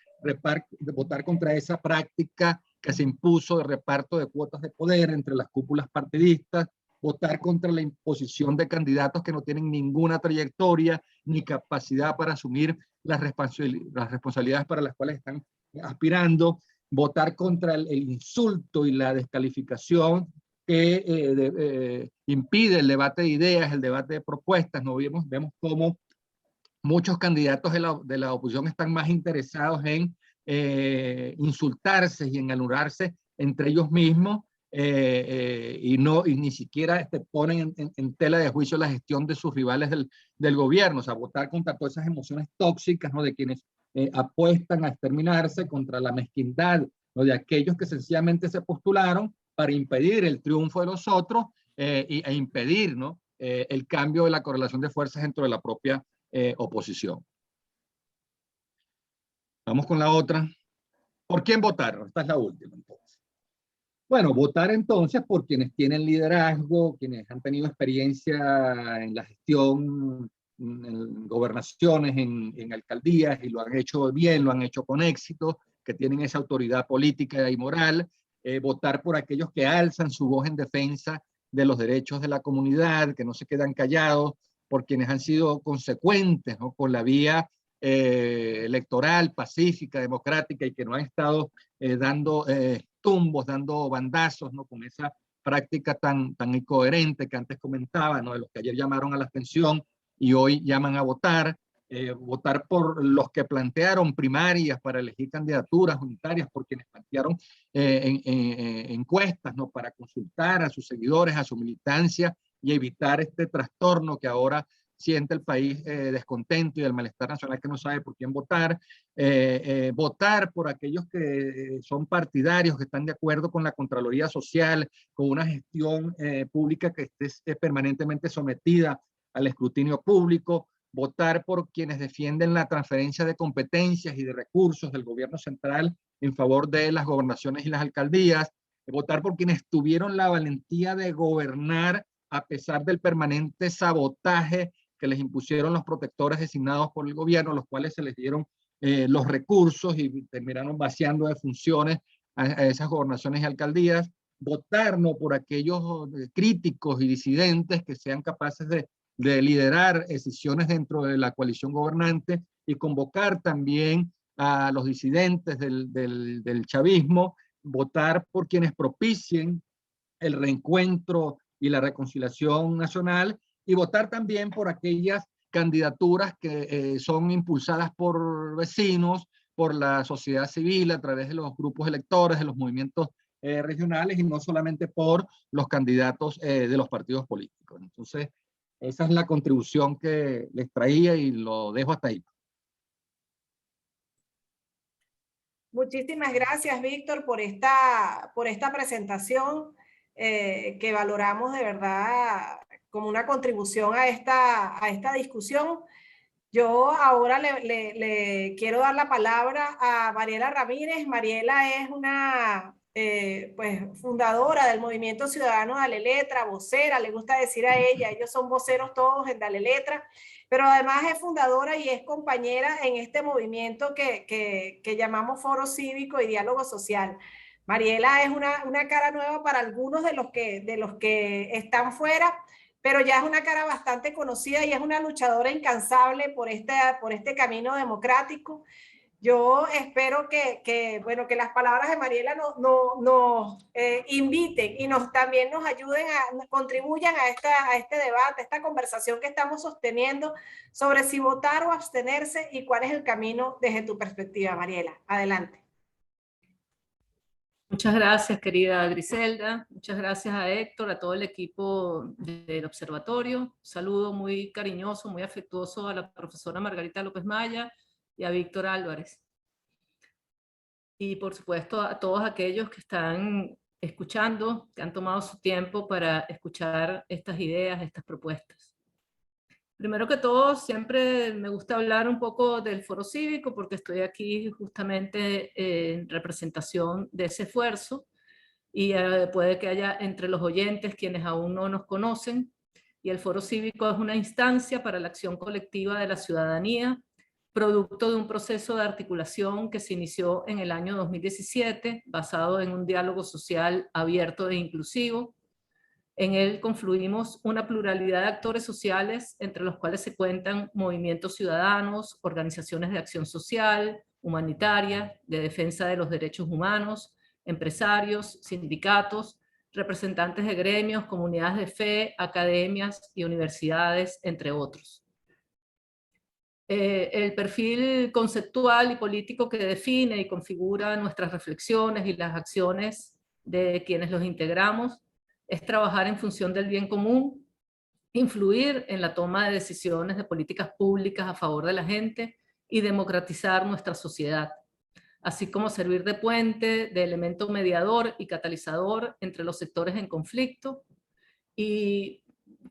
votar contra esa práctica que se impuso de reparto de cuotas de poder entre las cúpulas partidistas, votar contra la imposición de candidatos que no tienen ninguna trayectoria ni capacidad para asumir las responsabilidades para las cuales están aspirando, votar contra el insulto y la descalificación que impide el debate de ideas, el debate de propuestas. ¿No? Vemos cómo muchos candidatos de la oposición están más interesados en insultarse y en anularse entre ellos mismos, y ni siquiera ponen en tela de juicio la gestión de sus rivales del gobierno. O sea, votar contra todas esas emociones tóxicas, ¿no?, de quienes apuestan a exterminarse, contra la mezquindad, ¿no?, de aquellos que sencillamente se postularon para impedir el triunfo de los otros e impedir, ¿no?, el cambio de la correlación de fuerzas dentro de la propia oposición. Vamos con la otra. ¿Por quién votar? Esta es la última, entonces. Bueno, votar entonces por quienes tienen liderazgo, quienes han tenido experiencia en la gestión, en gobernaciones, en alcaldías, y lo han hecho bien, lo han hecho con éxito, que tienen esa autoridad política y moral. Votar por aquellos que alzan su voz en defensa de los derechos de la comunidad, que no se quedan callados, por quienes han sido consecuentes, ¿no?, con la vía electoral, pacífica, democrática, y que no han estado dando tumbos, dando bandazos, ¿no?, con esa práctica tan incoherente que antes comentaba, ¿no?, de los que ayer llamaron a la abstención y hoy llaman a votar. Votar por los que plantearon primarias para elegir candidaturas unitarias, por quienes plantearon encuestas, ¿no?, para consultar a sus seguidores, a su militancia, y evitar este trastorno que ahora siente el país, descontento y el malestar nacional, que no sabe por quién votar. Votar por aquellos que son partidarios, que están de acuerdo con la Contraloría Social, con una gestión pública que esté permanentemente sometida al escrutinio público. Votar por quienes defienden la transferencia de competencias y de recursos del gobierno central en favor de las gobernaciones y las alcaldías. Votar por quienes tuvieron la valentía de gobernar a pesar del permanente sabotaje que les impusieron los protectores designados por el gobierno, los cuales se les dieron los recursos y terminaron vaciando de funciones a esas gobernaciones y alcaldías. Votar no por aquellos críticos y disidentes que sean capaces de liderar decisiones dentro de la coalición gobernante, y convocar también a los disidentes del chavismo. Votar por quienes propicien el reencuentro y la reconciliación nacional, y votar también por aquellas candidaturas que son impulsadas por vecinos, por la sociedad civil, a través de los grupos electores, de los movimientos regionales, y no solamente por los candidatos de los partidos políticos. Entonces, esa es la contribución que les traía, y lo dejo hasta ahí. Muchísimas gracias, Víctor, por esta presentación que valoramos de verdad como una contribución a esta discusión. Yo ahora le quiero dar la palabra a Mariela Ramírez. Mariela es una pues, fundadora del Movimiento Ciudadano Dale Letra, vocera, le gusta decir a ella, ellos son voceros todos en Dale Letra, pero además es fundadora y es compañera en este movimiento que llamamos Foro Cívico y Diálogo Social. Mariela es una cara nueva para algunos de los que están fuera, pero ya es una cara bastante conocida y es una luchadora incansable por este camino democrático. Yo espero bueno, que las palabras de Mariela nos inviten y también nos ayuden, contribuyan a este debate, a esta conversación que estamos sosteniendo sobre si votar o abstenerse y cuál es el camino desde tu perspectiva, Mariela. Adelante. Muchas gracias, querida Griselda. Muchas gracias a Héctor, a todo el equipo del observatorio. Un saludo muy cariñoso, muy afectuoso a la profesora Margarita López Maya y a Víctor Álvarez. Y por supuesto a todos aquellos que están escuchando, que han tomado su tiempo para escuchar estas ideas, estas propuestas. Primero que todo, siempre me gusta hablar un poco del Foro Cívico porque estoy aquí justamente en representación de ese esfuerzo y puede que haya entre los oyentes quienes aún no nos conocen. Y el Foro Cívico es una instancia para la acción colectiva de la ciudadanía, producto de un proceso de articulación que se inició en el año 2017, basado en un diálogo social abierto e inclusivo. En él confluimos una pluralidad de actores sociales, entre los cuales se cuentan movimientos ciudadanos, organizaciones de acción social, humanitaria, de defensa de los derechos humanos, empresarios, sindicatos, representantes de gremios, comunidades de fe, academias y universidades, entre otros. El perfil conceptual y político que define y configura nuestras reflexiones y las acciones de quienes los integramos es trabajar en función del bien común, influir en la toma de decisiones de políticas públicas a favor de la gente y democratizar nuestra sociedad, así como servir de puente, de elemento mediador y catalizador entre los sectores en conflicto. Y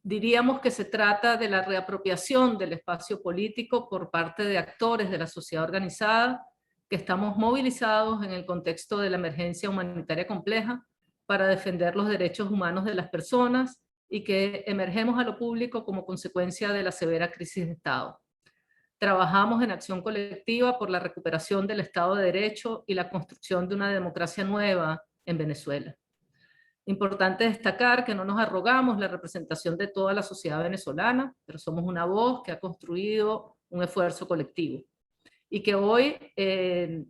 diríamos que se trata de la reapropiación del espacio político por parte de actores de la sociedad organizada que estamos movilizados en el contexto de la emergencia humanitaria compleja para defender los derechos humanos de las personas y que emergemos a lo público como consecuencia de la severa crisis de Estado. Trabajamos en acción colectiva por la recuperación del Estado de Derecho y la construcción de una democracia nueva en Venezuela. Importante destacar que no nos arrogamos la representación de toda la sociedad venezolana, pero somos una voz que ha construido un esfuerzo colectivo y que hoy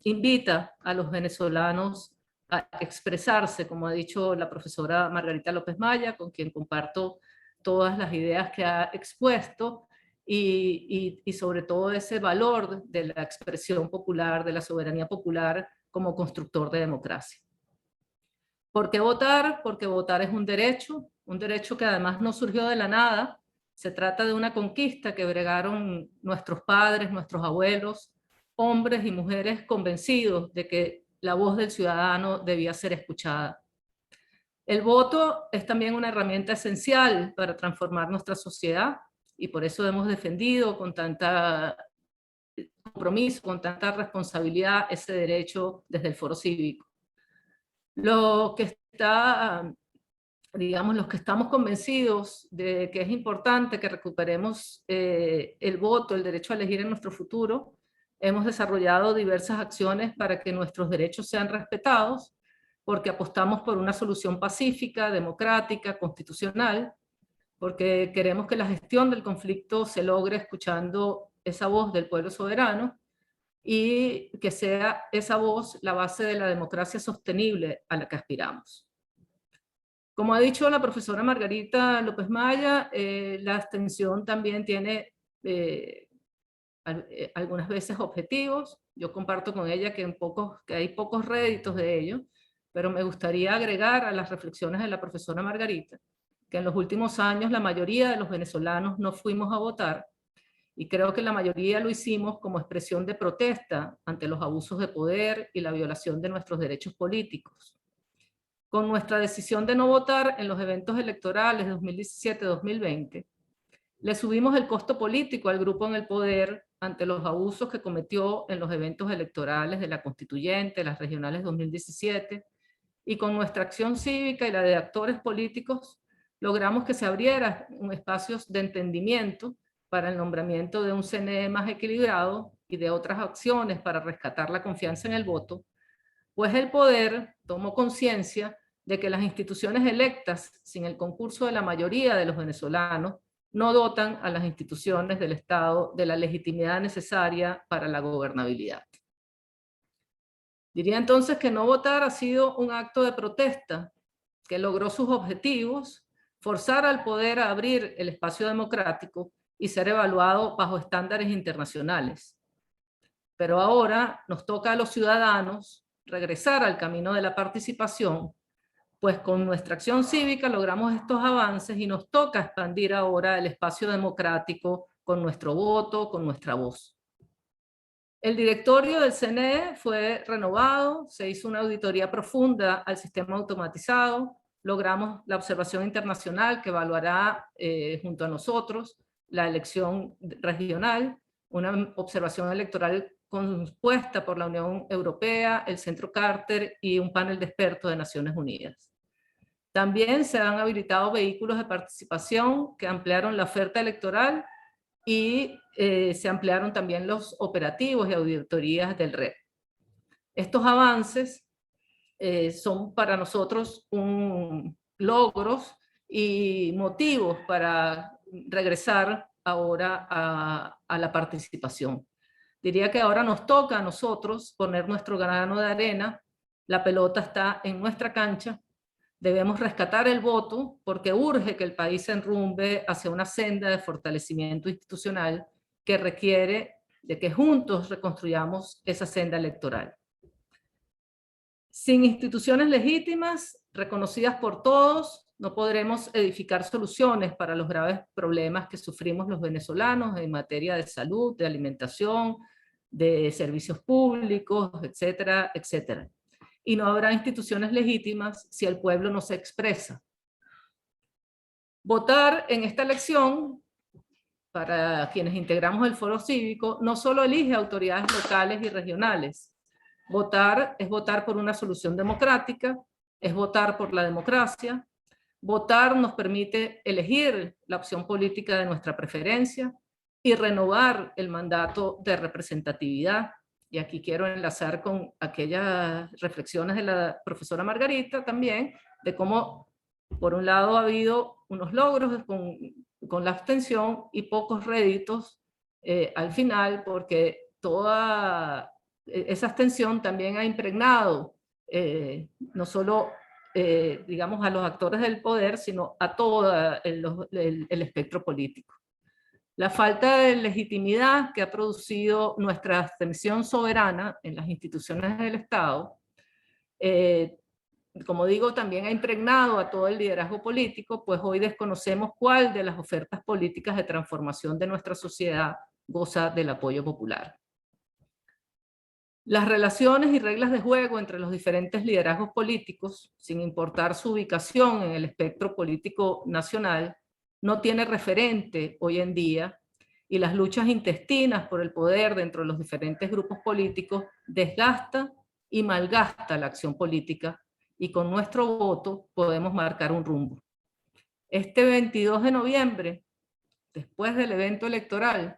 invita a los venezolanos a expresarse, como ha dicho la profesora Margarita López Maya, con quien comparto todas las ideas que ha expuesto, y sobre todo ese valor de la expresión popular, de la soberanía popular como constructor de democracia. ¿Por qué votar? Porque votar es un derecho que además no surgió de la nada. Se trata de una conquista que bregaron nuestros padres, nuestros abuelos, hombres y mujeres convencidos de que la voz del ciudadano debía ser escuchada. El voto es también una herramienta esencial para transformar nuestra sociedad y por eso hemos defendido con tanta compromiso, con tanta responsabilidad ese derecho desde el Foro Cívico. Los que estamos convencidos de que es importante que recuperemos el voto, el derecho a elegir en nuestro futuro, hemos desarrollado diversas acciones para que nuestros derechos sean respetados, porque apostamos por una solución pacífica, democrática, constitucional, porque queremos que la gestión del conflicto se logre escuchando esa voz del pueblo soberano, y que sea esa voz la base de la democracia sostenible a la que aspiramos. Como ha dicho la profesora Margarita López Maya, la abstención también tiene algunas veces objetivos. Yo comparto con ella que hay pocos réditos de ello, pero me gustaría agregar a las reflexiones de la profesora Margarita que en los últimos años la mayoría de los venezolanos no fuimos a votar, y creo que la mayoría lo hicimos como expresión de protesta ante los abusos de poder y la violación de nuestros derechos políticos. Con nuestra decisión de no votar en los eventos electorales de 2017-2020, le subimos el costo político al grupo en el poder ante los abusos que cometió en los eventos electorales de la Constituyente, las regionales 2017, y con nuestra acción cívica y la de actores políticos, logramos que se abrieran espacios de entendimiento para el nombramiento de un CNE más equilibrado y de otras acciones para rescatar la confianza en el voto, pues el poder tomó conciencia de que las instituciones electas, sin el concurso de la mayoría de los venezolanos, no dotan a las instituciones del Estado de la legitimidad necesaria para la gobernabilidad. Diría entonces que no votar ha sido un acto de protesta que logró sus objetivos, forzar al poder a abrir el espacio democrático y ser evaluado bajo estándares internacionales. Pero ahora nos toca a los ciudadanos regresar al camino de la participación, pues con nuestra acción cívica logramos estos avances y nos toca expandir ahora el espacio democrático con nuestro voto, con nuestra voz. El directorio del CNE fue renovado, se hizo una auditoría profunda al sistema automatizado, logramos la observación internacional que evaluará junto a nosotros la elección regional, una observación electoral compuesta por la Unión Europea, el Centro Carter y un panel de expertos de Naciones Unidas. También se han habilitado vehículos de participación que ampliaron la oferta electoral y se ampliaron también los operativos y auditorías del REP. Estos avances son para nosotros logros y motivos para regresar ahora a la participación. Diría que ahora nos toca a nosotros poner nuestro grano de arena, la pelota está en nuestra cancha, debemos rescatar el voto porque urge que el país se enrumbe hacia una senda de fortalecimiento institucional que requiere de que juntos reconstruyamos esa senda electoral. Sin instituciones legítimas, reconocidas por todos, no podremos edificar soluciones para los graves problemas que sufrimos los venezolanos en materia de salud, de alimentación, de servicios públicos, etcétera, etcétera. Y no habrá instituciones legítimas si el pueblo no se expresa. Votar en esta elección, para quienes integramos el foro cívico, no solo elige autoridades locales y regionales. Votar es votar por una solución democrática, es votar por la democracia. Votar nos permite elegir la opción política de nuestra preferencia y renovar el mandato de representatividad. Y aquí quiero enlazar con aquellas reflexiones de la profesora Margarita también, de cómo, por un lado, ha habido unos logros con la abstención y pocos réditos al final, porque toda esa abstención también ha impregnado no solo, digamos, a los actores del poder, sino a todo el espectro político. La falta de legitimidad que ha producido nuestra abstención soberana en las instituciones del Estado, como digo, también ha impregnado a todo el liderazgo político, pues hoy desconocemos cuál de las ofertas políticas de transformación de nuestra sociedad goza del apoyo popular. Las relaciones y reglas de juego entre los diferentes liderazgos políticos, sin importar su ubicación en el espectro político nacional, no tiene referente hoy en día, y las luchas intestinas por el poder dentro de los diferentes grupos políticos desgasta y malgasta la acción política, y con nuestro voto podemos marcar un rumbo. Este 22 de noviembre, después del evento electoral,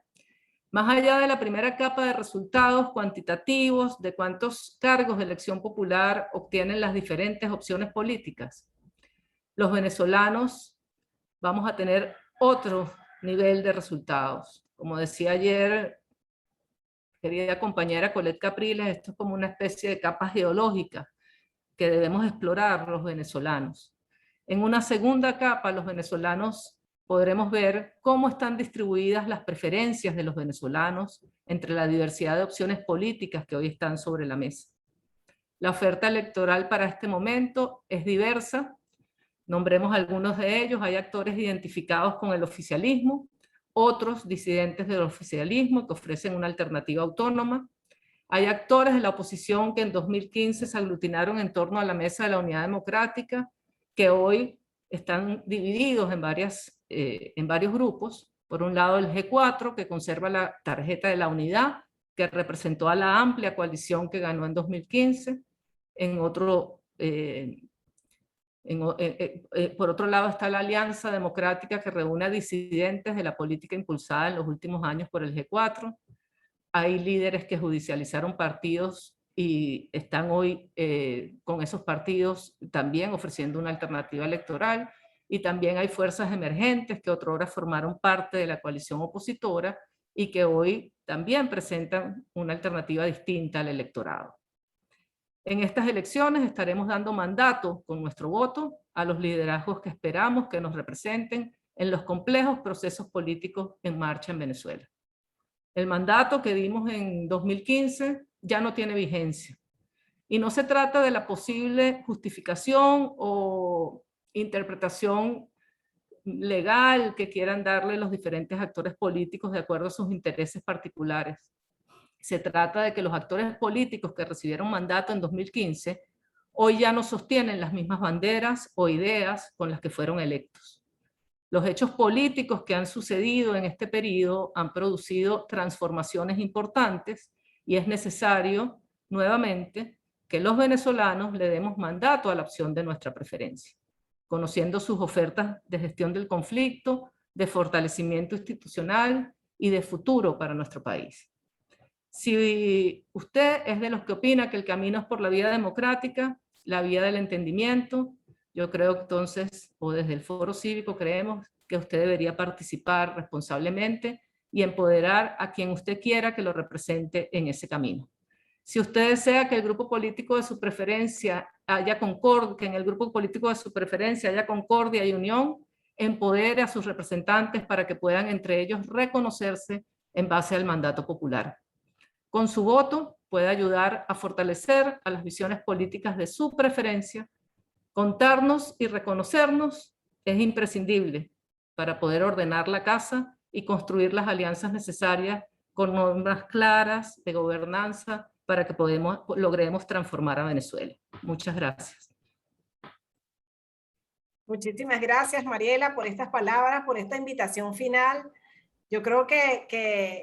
más allá de la primera capa de resultados cuantitativos de cuántos cargos de elección popular obtienen las diferentes opciones políticas, los venezolanos vamos a tener otro nivel de resultados. Como decía ayer, querida compañera Colette Capriles, esto es como una especie de capa geológica que debemos explorar los venezolanos. En una segunda capa, los venezolanos podremos ver cómo están distribuidas las preferencias de los venezolanos entre la diversidad de opciones políticas que hoy están sobre la mesa. La oferta electoral para este momento es diversa. Nombremos algunos de ellos. Hay actores identificados con el oficialismo, otros disidentes del oficialismo que ofrecen una alternativa autónoma. Hay actores de la oposición que en 2015 se aglutinaron en torno a la Mesa de la Unidad Democrática, que hoy están divididos en varios grupos. Por un lado el G4, que conserva la tarjeta de la unidad, que representó a la amplia coalición que ganó en 2015. Por otro lado está la Alianza Democrática, que reúne a disidentes de la política impulsada en los últimos años por el G4. Hay líderes que judicializaron partidos y están hoy con esos partidos también ofreciendo una alternativa electoral, y también hay fuerzas emergentes que otrora formaron parte de la coalición opositora y que hoy también presentan una alternativa distinta al electorado. En estas elecciones estaremos dando mandato con nuestro voto a los liderazgos que esperamos que nos representen en los complejos procesos políticos en marcha en Venezuela. El mandato que dimos en 2015 ya no tiene vigencia. Y no se trata de la posible justificación o interpretación legal que quieran darle los diferentes actores políticos de acuerdo a sus intereses particulares. Se trata de que los actores políticos que recibieron mandato en 2015 hoy ya no sostienen las mismas banderas o ideas con las que fueron electos. Los hechos políticos que han sucedido en este periodo han producido transformaciones importantes y es necesario, nuevamente, que los venezolanos le demos mandato a la opción de nuestra preferencia, conociendo sus ofertas de gestión del conflicto, de fortalecimiento institucional y de futuro para nuestro país. Si usted es de los que opina que el camino es por la vía democrática, la vía del entendimiento, yo creo que entonces, o desde el Foro Cívico creemos que usted debería participar responsablemente y empoderar a quien usted quiera que lo represente en ese camino. Si usted desea que el grupo político de su preferencia haya concordia, que en el grupo político de su preferencia haya concordia y unión, empodere a sus representantes para que puedan entre ellos reconocerse en base al mandato popular. Con su voto puede ayudar a fortalecer a las visiones políticas de su preferencia. Contarnos y reconocernos es imprescindible para poder ordenar la casa y construir las alianzas necesarias con normas claras de gobernanza para que logremos transformar a Venezuela. Muchas gracias. Muchísimas gracias, Mariela, por estas palabras, por esta invitación final. Yo creo que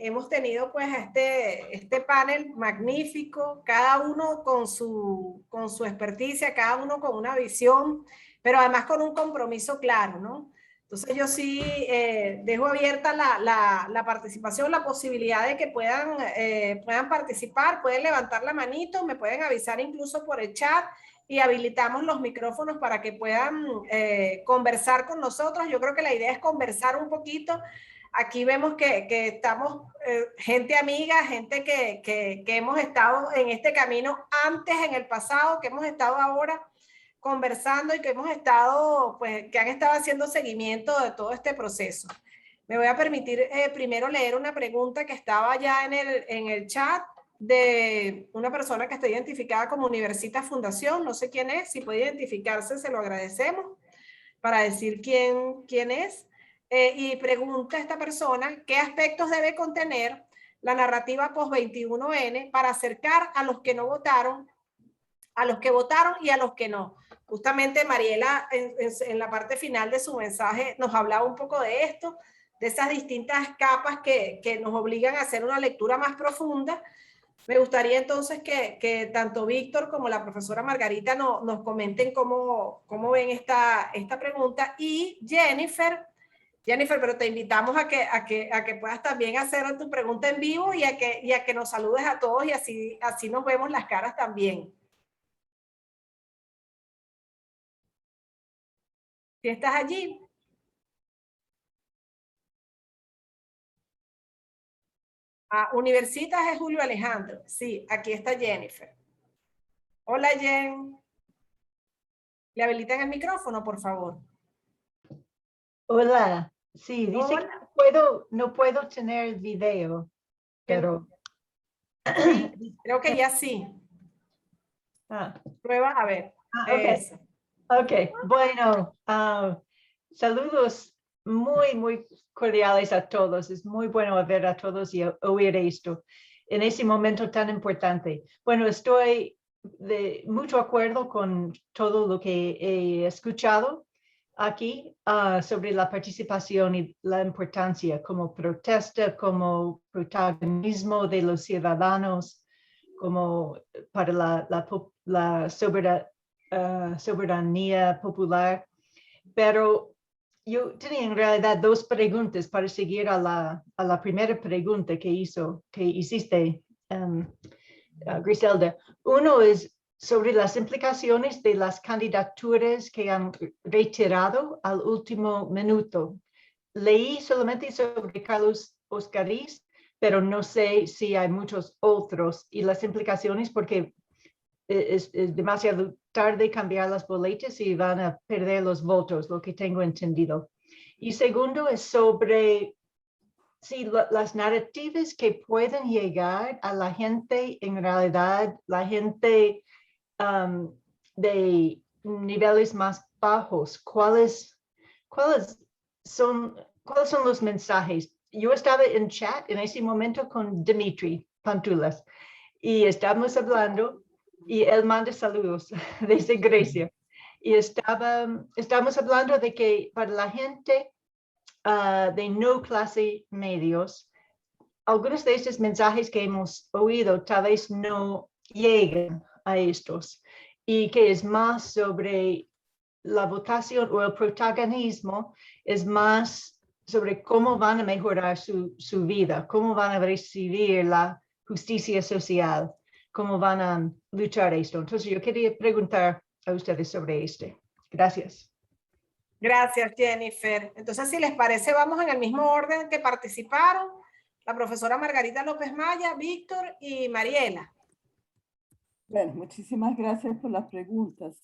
hemos tenido pues este panel magnífico, cada uno con su experticia, cada uno con una visión, pero además con un compromiso claro, ¿no? Entonces yo sí dejo abierta la participación, la posibilidad de que puedan participar, pueden levantar la manito, me pueden avisar incluso por el chat y habilitamos los micrófonos para que puedan conversar con nosotros. Yo creo que la idea es conversar un poquito. Aquí vemos que estamos gente amiga, gente que hemos estado en este camino antes, en el pasado, que hemos estado ahora conversando y que hemos estado, pues, que han estado haciendo seguimiento de todo este proceso. Me voy a permitir primero leer una pregunta que estaba ya en el chat de una persona que está identificada como Universitas Fundación. No sé quién es, si puede identificarse se lo agradecemos para decir quién es. Y pregunta a esta persona qué aspectos debe contener la narrativa post-21N para acercar a los que no votaron, a los que votaron y a los que no. Justamente Mariela en la parte final de su mensaje nos hablaba un poco de esto, de esas distintas capas que nos obligan a hacer una lectura más profunda. Me gustaría entonces que tanto Víctor como la profesora Margarita nos comenten cómo ven esta pregunta. Y Jennifer, pero te invitamos a que puedas también hacer tu pregunta en vivo y a que nos saludes a todos y así nos vemos las caras también. Si estás allí. Universitas es Julio Alejandro. Sí, aquí está Jennifer. Hola, Jen. ¿Le habilitan el micrófono, por favor? Hola. Sí, dice que no puedo tener video, pero... Sí, creo que ya sí. Prueba, a ver. Ok, bueno, saludos muy cordiales a todos. Es muy bueno ver a todos y oír esto en ese momento tan importante. Bueno, estoy de mucho acuerdo con todo lo que he escuchado aquí sobre la participación y la importancia como protesta, como protagonismo de los ciudadanos, como para la soberanía popular. Pero yo tenía en realidad dos preguntas para seguir a la primera pregunta que hiciste, Griselda. Uno es sobre las implicaciones de las candidaturas que han retirado al último minuto. Leí solamente sobre Carlos Oscariz, pero no sé si hay muchos otros y las implicaciones, porque es demasiado tarde cambiar las boletas y van a perder los votos, lo que tengo entendido. Y segundo es sobre si las narrativas que pueden llegar a la gente, en realidad, la gente de niveles más bajos, ¿cuáles son los mensajes? Yo estaba en chat en ese momento con Dimitri Pantulas y estamos hablando y él manda saludos desde Grecia. Y estamos hablando de que para la gente de no clase medios, algunos de estos mensajes que hemos oído tal vez no lleguen a estos y que es más sobre la votación o el protagonismo, es más sobre cómo van a mejorar su vida, cómo van a recibir la justicia social, cómo van a luchar esto. Entonces yo quería preguntar a ustedes sobre este. Gracias. Gracias, Jennifer. Entonces, si les parece, vamos en el mismo orden que participaron la profesora Margarita López Maya, Víctor y Mariela. Bueno, muchísimas gracias por las preguntas.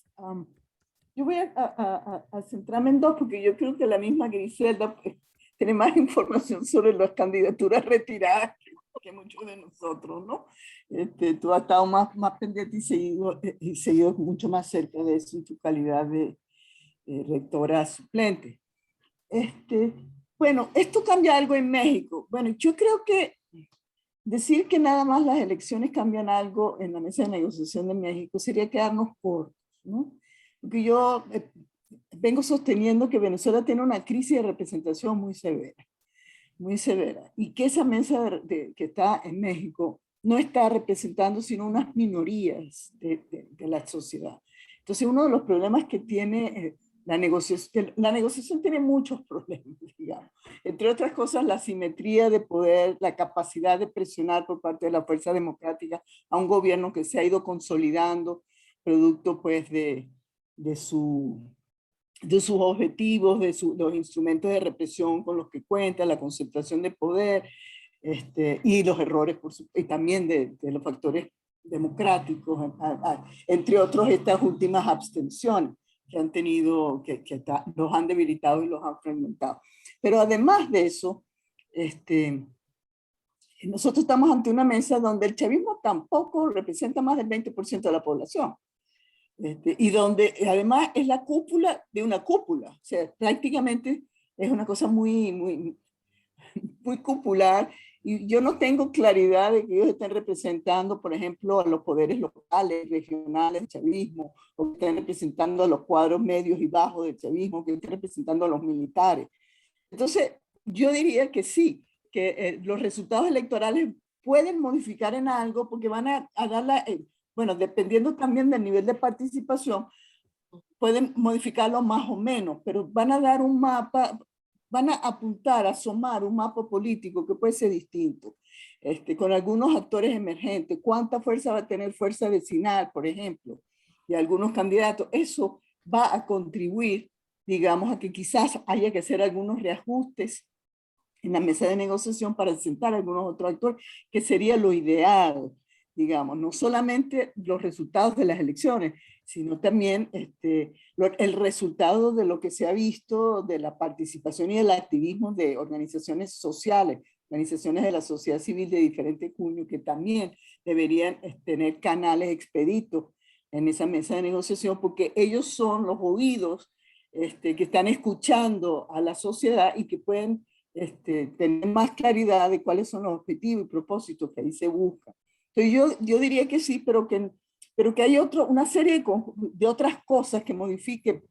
Yo voy a centrarme en dos, porque yo creo que la misma Griselda tiene más información sobre las candidaturas retiradas que muchos de nosotros, ¿no? Tú has estado más pendiente y seguido mucho más cerca de eso en tu calidad de rectora suplente. Bueno, esto cambia algo en México. Bueno, yo creo que decir que nada más las elecciones cambian algo en la mesa de negociación de México sería quedarnos cortos, ¿no? Porque yo vengo sosteniendo que Venezuela tiene una crisis de representación muy severa, y que esa mesa que está en México no está representando sino unas minorías de la sociedad. Entonces, uno de los problemas que tiene la negociación tiene muchos problemas, digamos. Entre otras cosas, la asimetría de poder, la capacidad de presionar por parte de la fuerza democrática a un gobierno que se ha ido consolidando, producto pues de sus objetivos, de los instrumentos de represión con los que cuenta, la concentración de poder, y los errores, y también de los factores democráticos, entre otros estas últimas abstenciones que han tenido, los han debilitado y los han fragmentado. Pero además de eso, nosotros estamos ante una mesa donde el chavismo tampoco representa más del 20% de la población. Y donde además es la cúpula de una cúpula. O sea, prácticamente es una cosa muy cupular. Y yo no tengo claridad de que ellos estén representando, por ejemplo, a los poderes locales, regionales del chavismo, o que estén representando a los cuadros medios y bajos del chavismo, que estén representando a los militares. Entonces, yo diría que sí, que los resultados electorales pueden modificar en algo porque van a dar bueno, dependiendo también del nivel de participación, pueden modificarlo más o menos, pero van a dar un mapa, van a apuntar, a asomar un mapa político que puede ser distinto, con algunos actores emergentes. ¿Cuánta fuerza va a tener fuerza vecinal, por ejemplo? Y algunos candidatos. Eso va a contribuir, digamos, a que quizás haya que hacer algunos reajustes en la mesa de negociación para sentar a algunos otros actores, que sería lo ideal, digamos, no solamente los resultados de las elecciones, sino también el resultado de lo que se ha visto de la participación y del activismo de organizaciones sociales, organizaciones de la sociedad civil de diferente cuño, que también deberían tener canales expeditos en esa mesa de negociación, porque ellos son los oídos que están escuchando a la sociedad y que pueden tener más claridad de cuáles son los objetivos y propósitos que ahí se buscan. Entonces yo diría que sí, pero que hay una serie de otras cosas que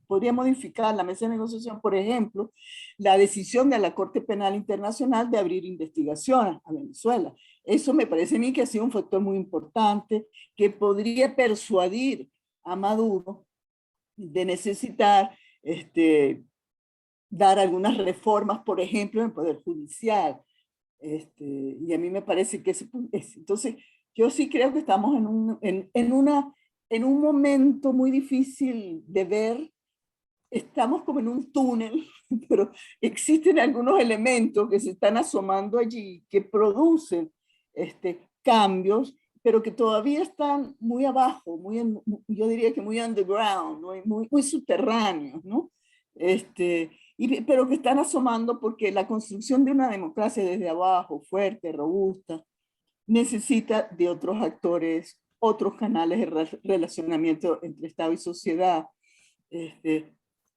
podría modificar la mesa de negociación. Por ejemplo, la decisión de la Corte Penal Internacional de abrir investigaciones a Venezuela. Eso me parece a mí que ha sido un factor muy importante que podría persuadir a Maduro de necesitar dar algunas reformas, por ejemplo, en el Poder Judicial. Y a mí me parece que entonces, yo sí creo que estamos en un momento muy difícil de ver. Estamos como en un túnel, pero existen algunos elementos que se están asomando allí que producen cambios pero que todavía están muy abajo, yo diría que muy underground, ¿no? Muy subterráneos, ¿no? Pero que están asomando porque la construcción de una democracia desde abajo, fuerte, robusta, necesita de otros actores, otros canales de relacionamiento entre Estado y sociedad,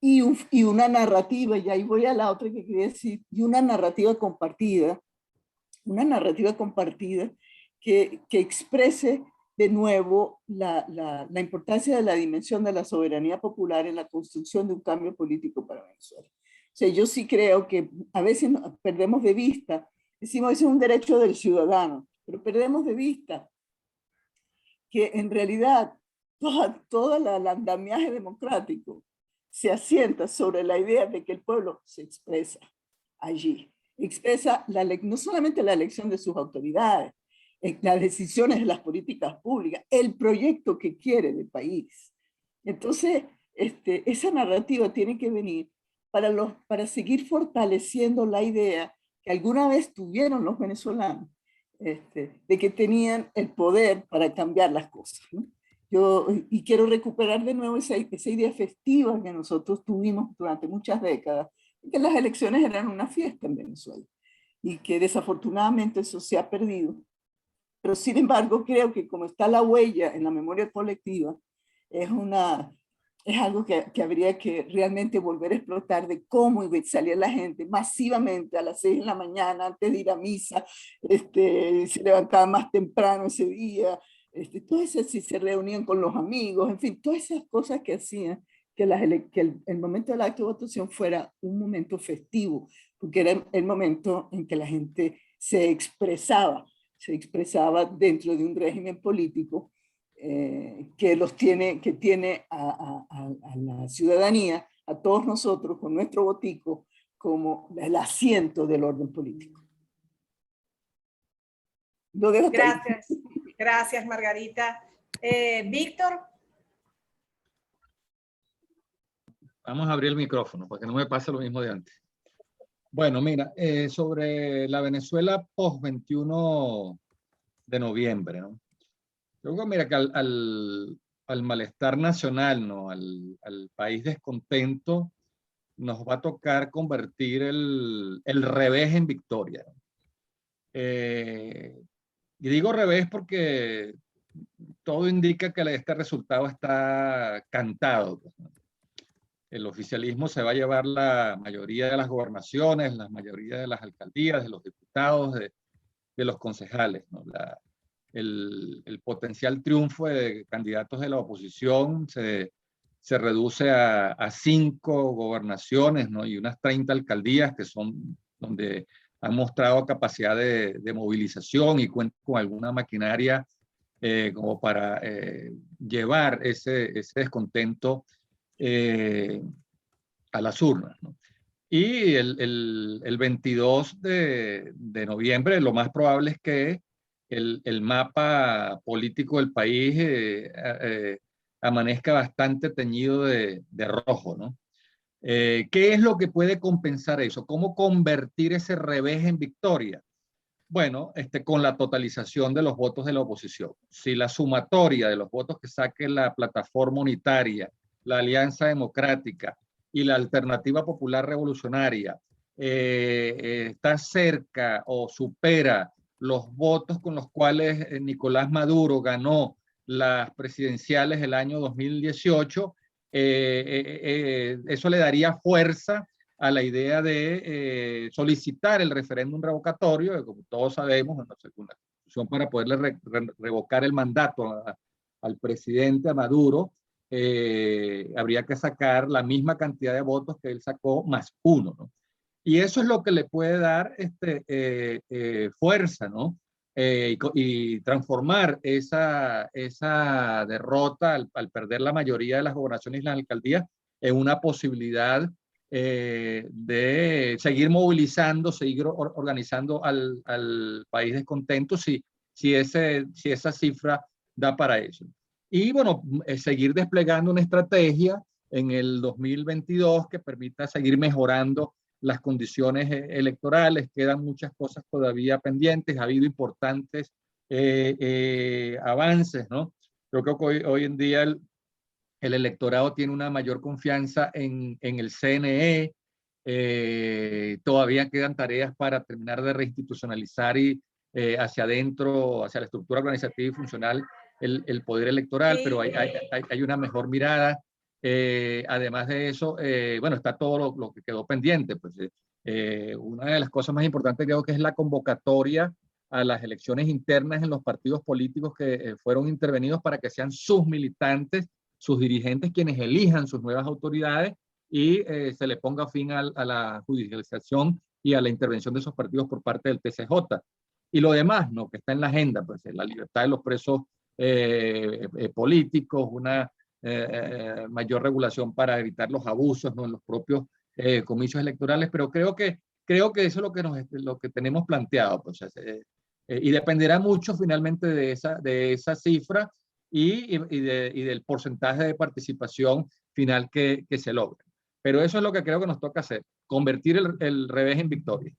y una narrativa, y ahí voy a la otra que quería decir, y una narrativa compartida que exprese de nuevo la importancia de la dimensión de la soberanía popular en la construcción de un cambio político para Venezuela. O sea, yo sí creo que a veces perdemos de vista, decimos ese es un derecho del ciudadano, pero perdemos de vista que en realidad todo el andamiaje democrático se asienta sobre la idea de que el pueblo se expresa allí. Expresa no solamente la elección de sus autoridades, las decisiones de las políticas públicas, el proyecto que quiere del país. Entonces, esa narrativa tiene que venir para seguir fortaleciendo la idea que alguna vez tuvieron los venezolanos, de que tenían el poder para cambiar las cosas, ¿no? Y quiero recuperar de nuevo esa idea festiva que nosotros tuvimos durante muchas décadas, que las elecciones eran una fiesta en Venezuela y que desafortunadamente eso se ha perdido. Pero sin embargo creo que como está la huella en la memoria colectiva, es algo que habría que realmente volver a explotar, de cómo salía la gente masivamente a las 6 de la mañana antes de ir a misa, se levantaba más temprano ese día, todas esas, si se reunían con los amigos, en fin, todas esas cosas que hacían que el momento del acto de votación fuera un momento festivo, porque era el momento en que la gente se expresaba dentro de un régimen político que tiene a la ciudadanía, a todos nosotros, con nuestro votico, como el asiento del orden político. Lo dejo hasta ahí. Gracias, gracias Margarita. Víctor. Vamos a abrir el micrófono para que no me pase lo mismo de antes. Bueno, mira, sobre la Venezuela post-21 de noviembre, ¿no? Yo creo, mira, que al malestar nacional, ¿no? Al país descontento, nos va a tocar convertir el revés en victoria, ¿no? Y digo revés porque todo indica que este resultado está cantado, pues, ¿no? El oficialismo se va a llevar la mayoría de las gobernaciones, la mayoría de las alcaldías, de los diputados, de los concejales, ¿no? El potencial triunfo de candidatos de la oposición se reduce a 5 gobernaciones, ¿no? Y unas 30 alcaldías que son donde han mostrado capacidad de movilización y cuentan con alguna maquinaria como para llevar ese descontento a las urnas, ¿no? Y el 22 de noviembre lo más probable es que el mapa político del país amanezca bastante teñido de rojo, ¿no? ¿Qué es lo que puede compensar eso? ¿Cómo convertir ese revés en victoria? Bueno, con la totalización de los votos de la oposición. Si la sumatoria de los votos que saque la plataforma unitaria, la Alianza Democrática y la Alternativa Popular Revolucionaria está cerca o supera los votos con los cuales Nicolás Maduro ganó las presidenciales del año 2018, eso le daría fuerza a la idea de solicitar el referéndum revocatorio, que como todos sabemos, una constitución para poderle revocar el mandato al presidente, a Maduro, habría que sacar la misma cantidad de votos que él sacó más 1, ¿no? Y eso es lo que le puede dar fuerza, ¿no? Y transformar esa derrota al perder la mayoría de las gobernaciones y las alcaldías en una posibilidad de seguir movilizando, seguir organizando al país descontento si esa cifra da para eso. Y bueno, seguir desplegando una estrategia en el 2022 que permita seguir mejorando las condiciones electorales. Quedan muchas cosas todavía pendientes, ha habido importantes avances, ¿no? Yo creo que hoy en día el electorado tiene una mayor confianza en el CNE. Todavía quedan tareas para terminar de reinstitucionalizar y hacia adentro, hacia la estructura organizativa y funcional, el poder electoral, Sí. pero hay una mejor mirada. Además de eso, bueno, está todo lo que quedó pendiente. Pues, una de las cosas más importantes creo que es la convocatoria a las elecciones internas en los partidos políticos que fueron intervenidos para que sean sus militantes, sus dirigentes, quienes elijan sus nuevas autoridades y se le ponga fin a la judicialización y a la intervención de esos partidos por parte del TCJ. Y lo demás, ¿no? Que está en la agenda, pues la libertad de los presos políticos, una mayor regulación para evitar los abusos, ¿no? En los propios comicios electorales, pero creo que eso es lo que tenemos planteado. Pues, y dependerá mucho finalmente de esa cifra y del porcentaje de participación final que se logre. Pero eso es lo que creo que nos toca hacer, convertir el revés en victoria.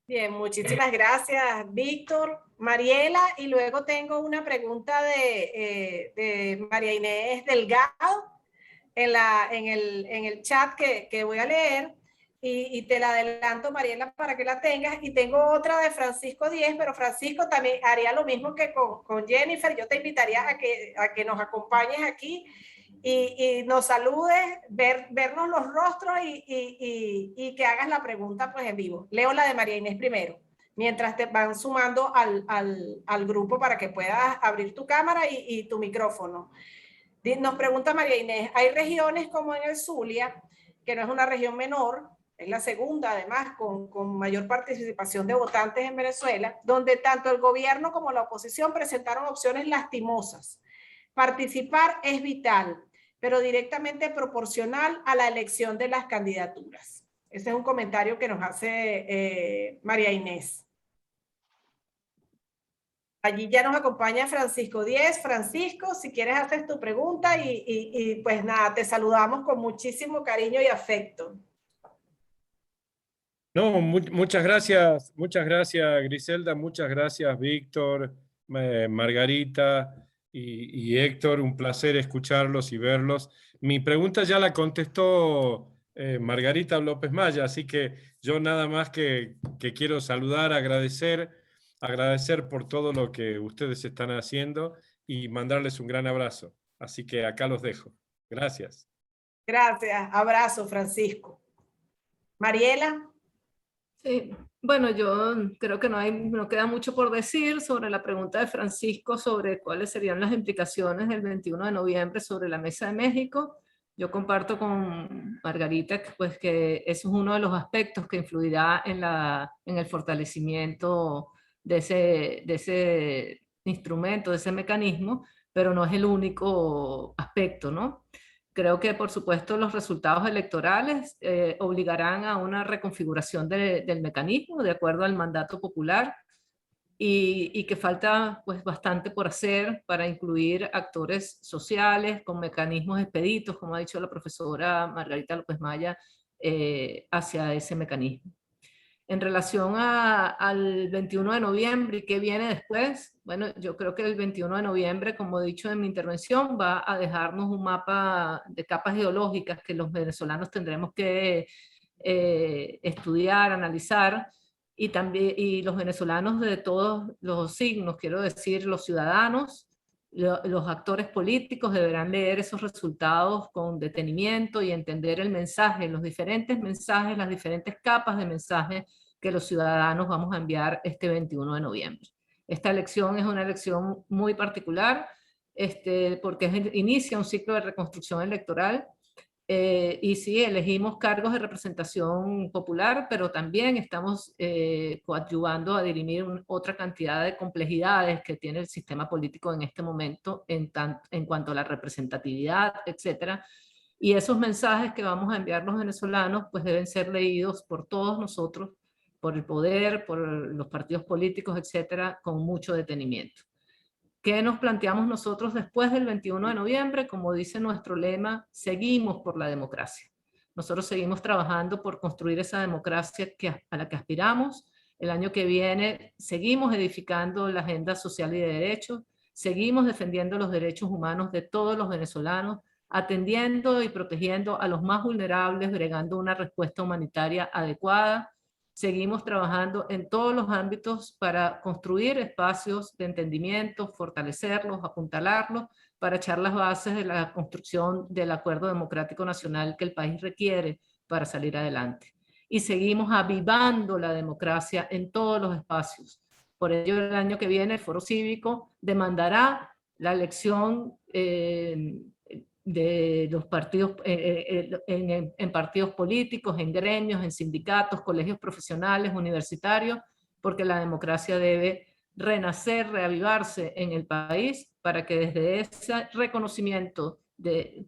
Bien, muchísimas gracias, Víctor. Mariela, y luego tengo una pregunta de María Inés Delgado en el chat que voy a leer, y te la adelanto, Mariela, para que la tengas. Y tengo otra de Francisco Díez, pero Francisco también haría lo mismo que con Jennifer. Yo te invitaría a que nos acompañes aquí y nos saludes, vernos los rostros y que hagas la pregunta pues en vivo. Leo la de María Inés primero, mientras te van sumando al grupo para que puedas abrir tu cámara y tu micrófono. Nos pregunta María Inés, hay regiones como en el Zulia, que no es una región menor, es la segunda además con mayor participación de votantes en Venezuela, donde tanto el gobierno como la oposición presentaron opciones lastimosas. Participar es vital, pero directamente proporcional a la elección de las candidaturas. Ese es un comentario que nos hace María Inés. Allí ya nos acompaña Francisco Díez. Francisco, si quieres haces tu pregunta y pues nada, te saludamos con muchísimo cariño y afecto. No, muchas gracias Griselda, muchas gracias Víctor, Margarita y Héctor, un placer escucharlos y verlos. Mi pregunta ya la contestó Margarita López Maya, así que yo nada más que quiero saludar, agradecer por todo lo que ustedes están haciendo y mandarles un gran abrazo. Así que acá los dejo. Gracias. Gracias. Abrazo, Francisco. Mariela. Sí, bueno, yo creo que no queda mucho por decir sobre la pregunta de Francisco sobre cuáles serían las implicaciones del 21 de noviembre sobre la Mesa de México. Yo comparto con Margarita pues, que eso es uno de los aspectos que influirá en el fortalecimiento de ese instrumento, de ese mecanismo, pero no es el único aspecto, ¿no? Creo que, por supuesto, los resultados electorales obligarán a una reconfiguración del mecanismo de acuerdo al mandato popular y que falta pues, bastante por hacer para incluir actores sociales con mecanismos expeditos, como ha dicho la profesora Margarita López Maya, hacia ese mecanismo. En relación al 21 de noviembre y qué viene después, bueno, yo creo que el 21 de noviembre, como he dicho en mi intervención, va a dejarnos un mapa de capas ideológicas que los venezolanos tendremos que estudiar, analizar, y los venezolanos de todos los signos, quiero decir, los ciudadanos, los actores políticos deberán leer esos resultados con detenimiento y entender el mensaje, los diferentes mensajes, las diferentes capas de mensaje que los ciudadanos vamos a enviar este 21 de noviembre. Esta elección es una elección muy particular porque inicia un ciclo de reconstrucción electoral y sí, elegimos cargos de representación popular, pero también estamos coadyuvando a dirimir otra cantidad de complejidades que tiene el sistema político en este momento en cuanto a la representatividad, etcétera. Y esos mensajes que vamos a enviar los venezolanos pues deben ser leídos por todos nosotros, por el poder, por los partidos políticos, etcétera, con mucho detenimiento. ¿Qué nos planteamos nosotros después del 21 de noviembre? Como dice nuestro lema, seguimos por la democracia. Nosotros seguimos trabajando por construir esa democracia a la que aspiramos, El año que viene seguimos edificando la agenda social y de derechos, seguimos defendiendo los derechos humanos de todos los venezolanos, atendiendo y protegiendo a los más vulnerables, bregando una respuesta humanitaria adecuada. Seguimos trabajando en todos los ámbitos para construir espacios de entendimiento, fortalecerlos, apuntalarlos, para echar las bases de la construcción del Acuerdo Democrático Nacional que el país requiere para salir adelante. Y seguimos avivando la democracia en todos los espacios. Por ello, el año que viene el Foro Cívico demandará la elección de los partidos, en partidos políticos, en gremios, en sindicatos, colegios profesionales, universitarios, porque la democracia debe renacer, reavivarse en el país para que desde ese reconocimiento de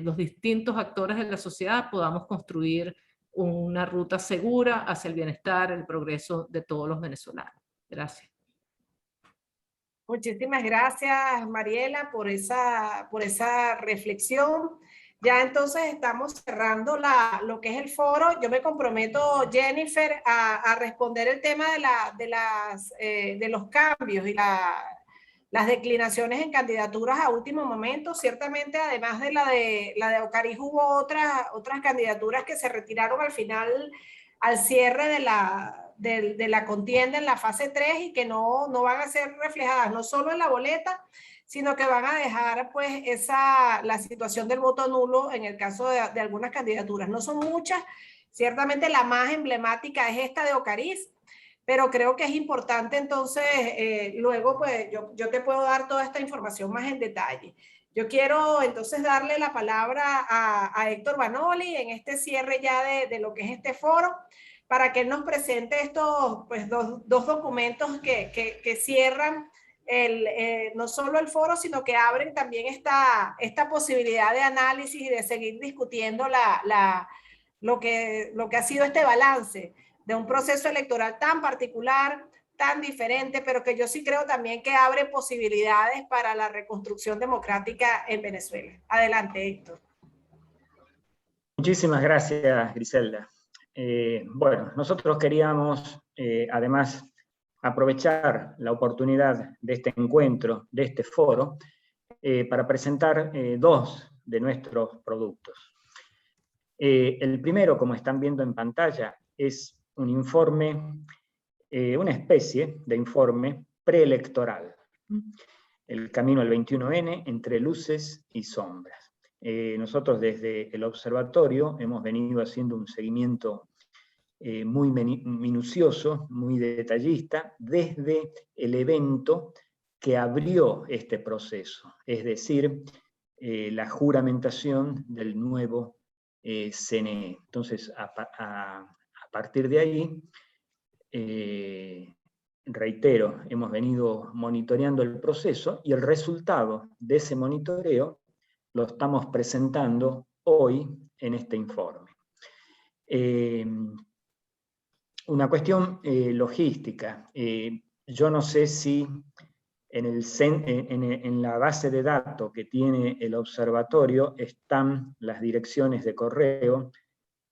los distintos actores de la sociedad podamos construir una ruta segura hacia el bienestar, el progreso de todos los venezolanos. Gracias. Muchísimas gracias, Mariela, por esa reflexión. Ya entonces estamos cerrando lo que es el foro. Yo me comprometo, Jennifer, a responder el tema de los cambios y las declinaciones en candidaturas a último momento. Ciertamente, además de la de Ocariz, hubo otras candidaturas que se retiraron al final, al cierre de la contienda en la fase 3 y que no van a ser reflejadas no solo en la boleta, sino que van a dejar pues la situación del voto nulo en el caso de algunas candidaturas. No son muchas, ciertamente la más emblemática es esta de Ocariz, pero creo que es importante entonces, luego pues yo te puedo dar toda esta información más en detalle. Yo quiero entonces darle la palabra a Héctor Vanoli en este cierre ya de lo que es este foro, para que él nos presente estos pues, dos documentos que cierran no solo el foro, sino que abren también esta posibilidad de análisis y de seguir discutiendo lo que ha sido este balance de un proceso electoral tan particular, tan diferente, pero que yo sí creo también que abre posibilidades para la reconstrucción democrática en Venezuela. Adelante, Héctor. Muchísimas gracias, Griselda. Bueno, nosotros queríamos, además, aprovechar la oportunidad de este encuentro, de este foro, para presentar dos de nuestros productos. El primero, como están viendo en pantalla, es un informe, una especie de informe preelectoral. El camino al 21N entre luces y sombras. Nosotros desde el observatorio hemos venido haciendo un seguimiento muy minucioso, muy detallista, desde el evento que abrió este proceso, es decir, la juramentación del nuevo CNE. Entonces, a partir de ahí, reitero, hemos venido monitoreando el proceso y el resultado de ese monitoreo lo estamos presentando hoy en este informe. Una cuestión logística. Yo no sé si en la base de datos que tiene el observatorio están las direcciones de correo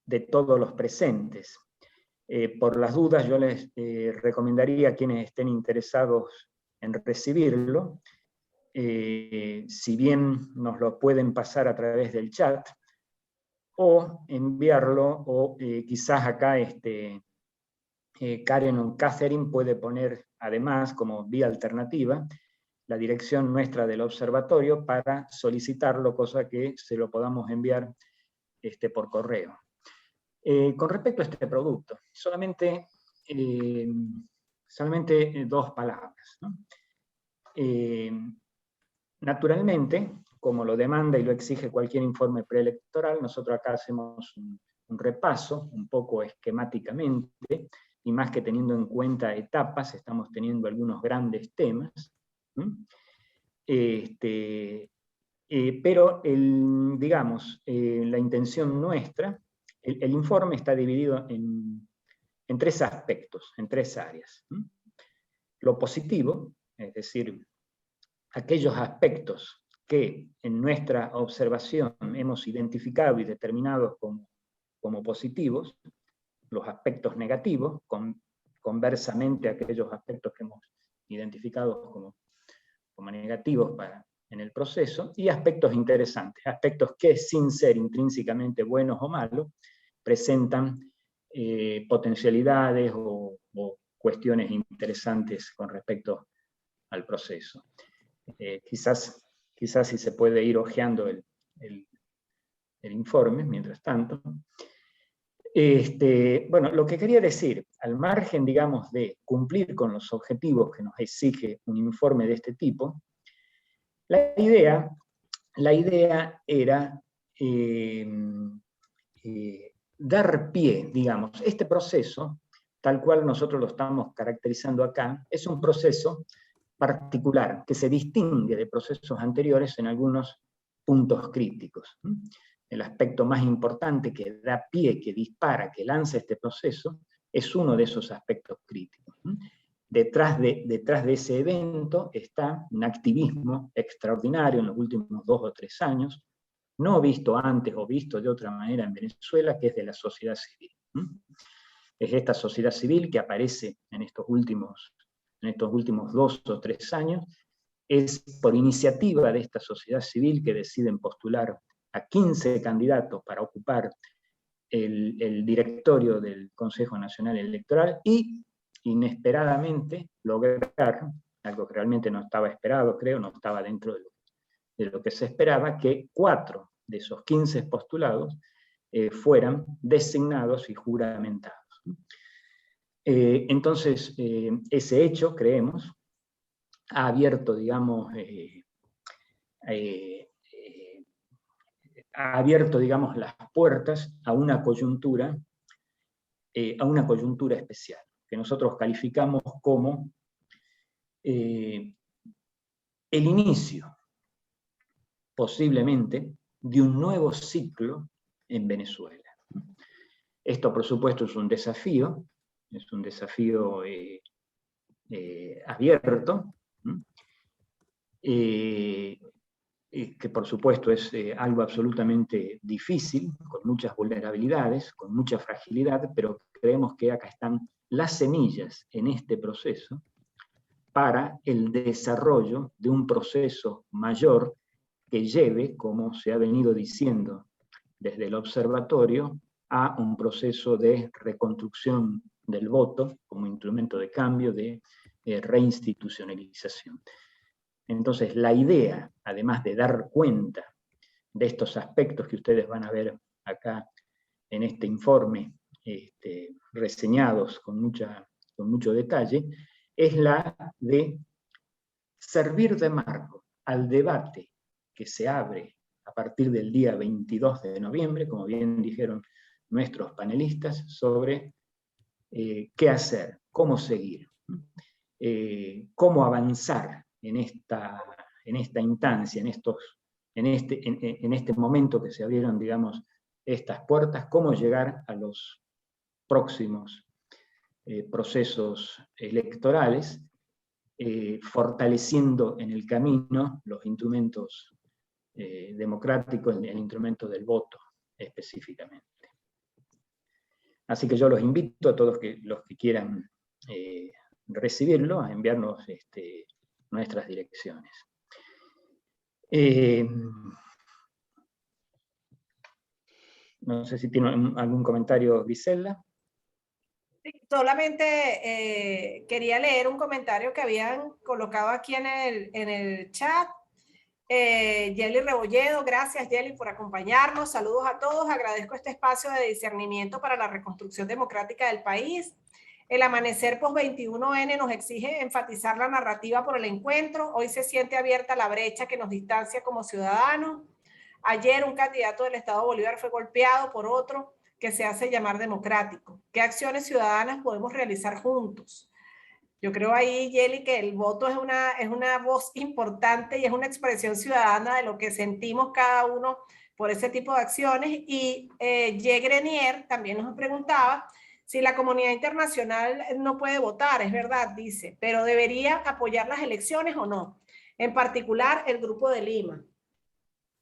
de todos los presentes. Por las dudas, yo les recomendaría a quienes estén interesados en recibirlo, si bien nos lo pueden pasar a través del chat, o enviarlo, o quizás acá Karen o Catherine puede poner además como vía alternativa la dirección nuestra del observatorio para solicitarlo, cosa que se lo podamos enviar por correo. Con respecto a este producto, solamente dos palabras, ¿no? Naturalmente, como lo demanda y lo exige cualquier informe preelectoral, nosotros acá hacemos un repaso, un poco esquemáticamente, y más que teniendo en cuenta etapas, estamos teniendo algunos grandes temas. Pero, digamos, la intención nuestra, el informe está dividido en tres aspectos, en tres áreas. Lo positivo, es decir, aquellos aspectos que en nuestra observación hemos identificado y determinado como positivos, los aspectos negativos, conversamente aquellos aspectos que hemos identificado como negativos en el proceso, y aspectos interesantes, aspectos que sin ser intrínsecamente buenos o malos, presentan potencialidades o cuestiones interesantes con respecto al proceso. Quizás si se puede ir hojeando el informe, mientras tanto. Bueno, lo que quería decir, al margen, digamos, de cumplir con los objetivos que nos exige un informe de este tipo, la idea era dar pie, digamos, este proceso, tal cual nosotros lo estamos caracterizando acá, es un proceso particular, que se distingue de procesos anteriores en algunos puntos críticos. El aspecto más importante que da pie, que dispara, que lanza este proceso, es uno de esos aspectos críticos. Detrás de ese evento está un activismo extraordinario en los últimos 2 o 3 años, no visto antes o visto de otra manera en Venezuela, que es de la sociedad civil. Es esta sociedad civil que aparece en estos últimos 2 o 3 años, es por iniciativa de esta sociedad civil que deciden postular a 15 candidatos para ocupar el directorio del Consejo Nacional Electoral y, inesperadamente, lograr, algo que realmente no estaba esperado, creo, no estaba dentro de lo que se esperaba, que 4 de esos 15 postulados fueran designados y juramentados. Entonces, ese hecho, creemos, ha abierto, digamos, las puertas a una coyuntura especial, que nosotros calificamos como el inicio, posiblemente, de un nuevo ciclo en Venezuela. Esto, por supuesto, es un desafío abierto, que por supuesto es algo absolutamente difícil, con muchas vulnerabilidades, con mucha fragilidad, pero creemos que acá están las semillas en este proceso para el desarrollo de un proceso mayor que lleve, como se ha venido diciendo desde el observatorio, a un proceso de reconstrucción del voto como instrumento de cambio, de reinstitucionalización. Entonces, la idea, además de dar cuenta de estos aspectos que ustedes van a ver acá en este informe, reseñados con mucho detalle, es la de servir de marco al debate que se abre a partir del día 22 de noviembre, como bien dijeron nuestros panelistas, sobre qué hacer, cómo seguir, cómo avanzar en esta instancia, en este momento que se abrieron, digamos, estas puertas, cómo llegar a los próximos procesos electorales, fortaleciendo en el camino los instrumentos democráticos, el instrumento del voto específicamente. Así que yo los invito a todos los que quieran recibirlo, a enviarnos nuestras direcciones. No sé si tiene algún comentario, Griselda. Sí, solamente quería leer un comentario que habían colocado aquí en el chat. Yeli Rebolledo, gracias Yeli por acompañarnos, saludos a todos, agradezco este espacio de discernimiento para la reconstrucción democrática del país. El amanecer post 21N nos exige enfatizar la narrativa por el encuentro, hoy se siente abierta la brecha que nos distancia como ciudadanos. Ayer un candidato del Estado Bolívar fue golpeado por otro que se hace llamar democrático. ¿Qué acciones ciudadanas podemos realizar juntos? Yo creo ahí, Yeli, que el voto es una voz importante y es una expresión ciudadana de lo que sentimos cada uno por ese tipo de acciones. Y Ye Grenier también nos preguntaba si la comunidad internacional no puede votar, es verdad, dice, pero debería apoyar las elecciones o no. En particular, el Grupo de Lima.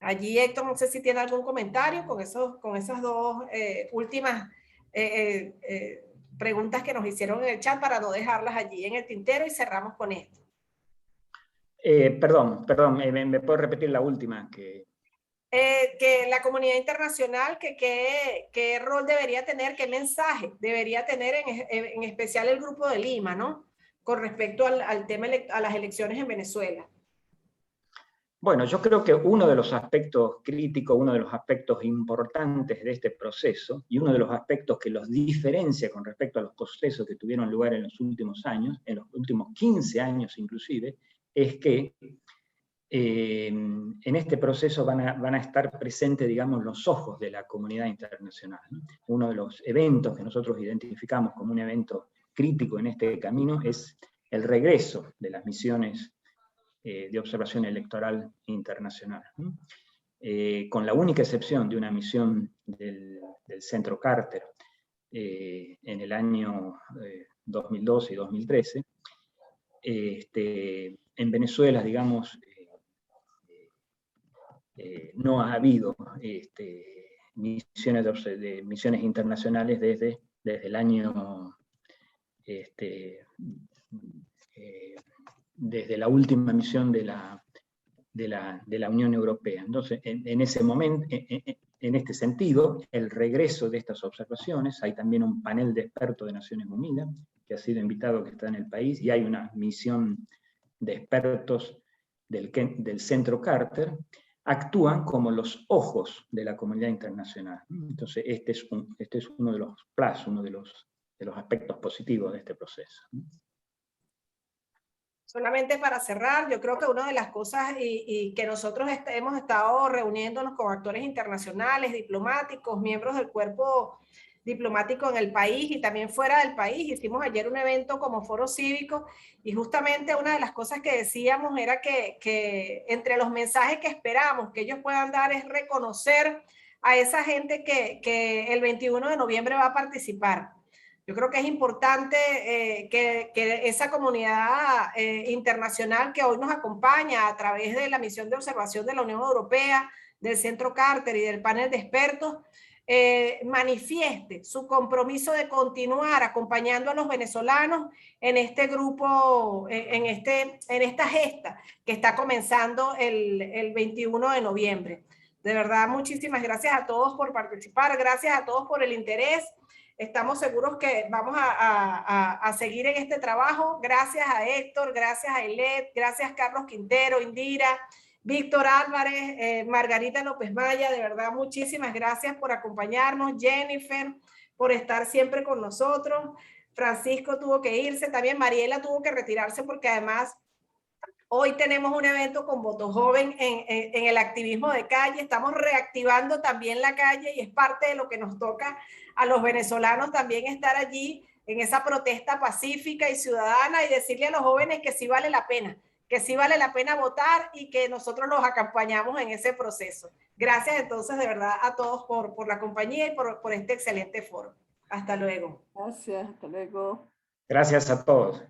Allí, Héctor, no sé si tiene algún comentario con esas dos últimas preguntas que nos hicieron en el chat para no dejarlas allí en el tintero y cerramos con esto. Perdón, ¿me puedo repetir la última? Que la comunidad internacional, qué rol debería tener, qué mensaje debería tener en especial el Grupo de Lima, ¿no? Con respecto al tema, a las elecciones en Venezuela. Bueno, yo creo que uno de los aspectos críticos, uno de los aspectos importantes de este proceso, y uno de los aspectos que los diferencia con respecto a los procesos que tuvieron lugar en los últimos años, en los últimos 15 años inclusive, es que en este proceso van a estar presentes, digamos, los ojos de la comunidad internacional, ¿no? Uno de los eventos que nosotros identificamos como un evento crítico en este camino es el regreso de las misiones de observación electoral internacional, ¿no? Con la única excepción de una misión del Centro Carter en el año 2012 y 2013, en Venezuela, digamos, no ha habido misiones internacionales desde el año, desde la última misión de la Unión Europea. Entonces, en ese momento, en este sentido, el regreso de estas observaciones, hay también un panel de expertos de Naciones Unidas que ha sido invitado, que está en el país, y hay una misión de expertos del Centro Carter, actúan como los ojos de la comunidad internacional. Entonces, este es uno de los plus, uno de los aspectos positivos de este proceso. Solamente para cerrar, yo creo que una de las cosas y que nosotros hemos estado reuniéndonos con actores internacionales, diplomáticos, miembros del cuerpo diplomático en el país y también fuera del país. Hicimos ayer un evento como Foro Cívico y justamente una de las cosas que decíamos era que entre los mensajes que esperamos que ellos puedan dar es reconocer a esa gente que el 21 de noviembre va a participar. Yo creo que es importante que esa comunidad internacional que hoy nos acompaña a través de la misión de observación de la Unión Europea, del Centro Carter y del panel de expertos, manifieste su compromiso de continuar acompañando a los venezolanos en este grupo, en esta gesta que está comenzando el 21 de noviembre. De verdad, muchísimas gracias a todos por participar, gracias a todos por el interés. Estamos seguros que vamos a seguir en este trabajo. Gracias a Héctor, gracias a Elet, gracias Carlos Quintero, Indira, Víctor Álvarez, Margarita López Maya, de verdad muchísimas gracias por acompañarnos. Jennifer, por estar siempre con nosotros. Francisco tuvo que irse, también Mariela tuvo que retirarse porque además hoy tenemos un evento con Voto Joven en el activismo de calle. Estamos reactivando también la calle y es parte de lo que nos toca a los venezolanos también estar allí en esa protesta pacífica y ciudadana y decirle a los jóvenes que sí vale la pena votar y que nosotros los acompañamos en ese proceso. Gracias entonces de verdad a todos por la compañía y por este excelente foro. Hasta luego. Gracias, hasta luego. Gracias a todos.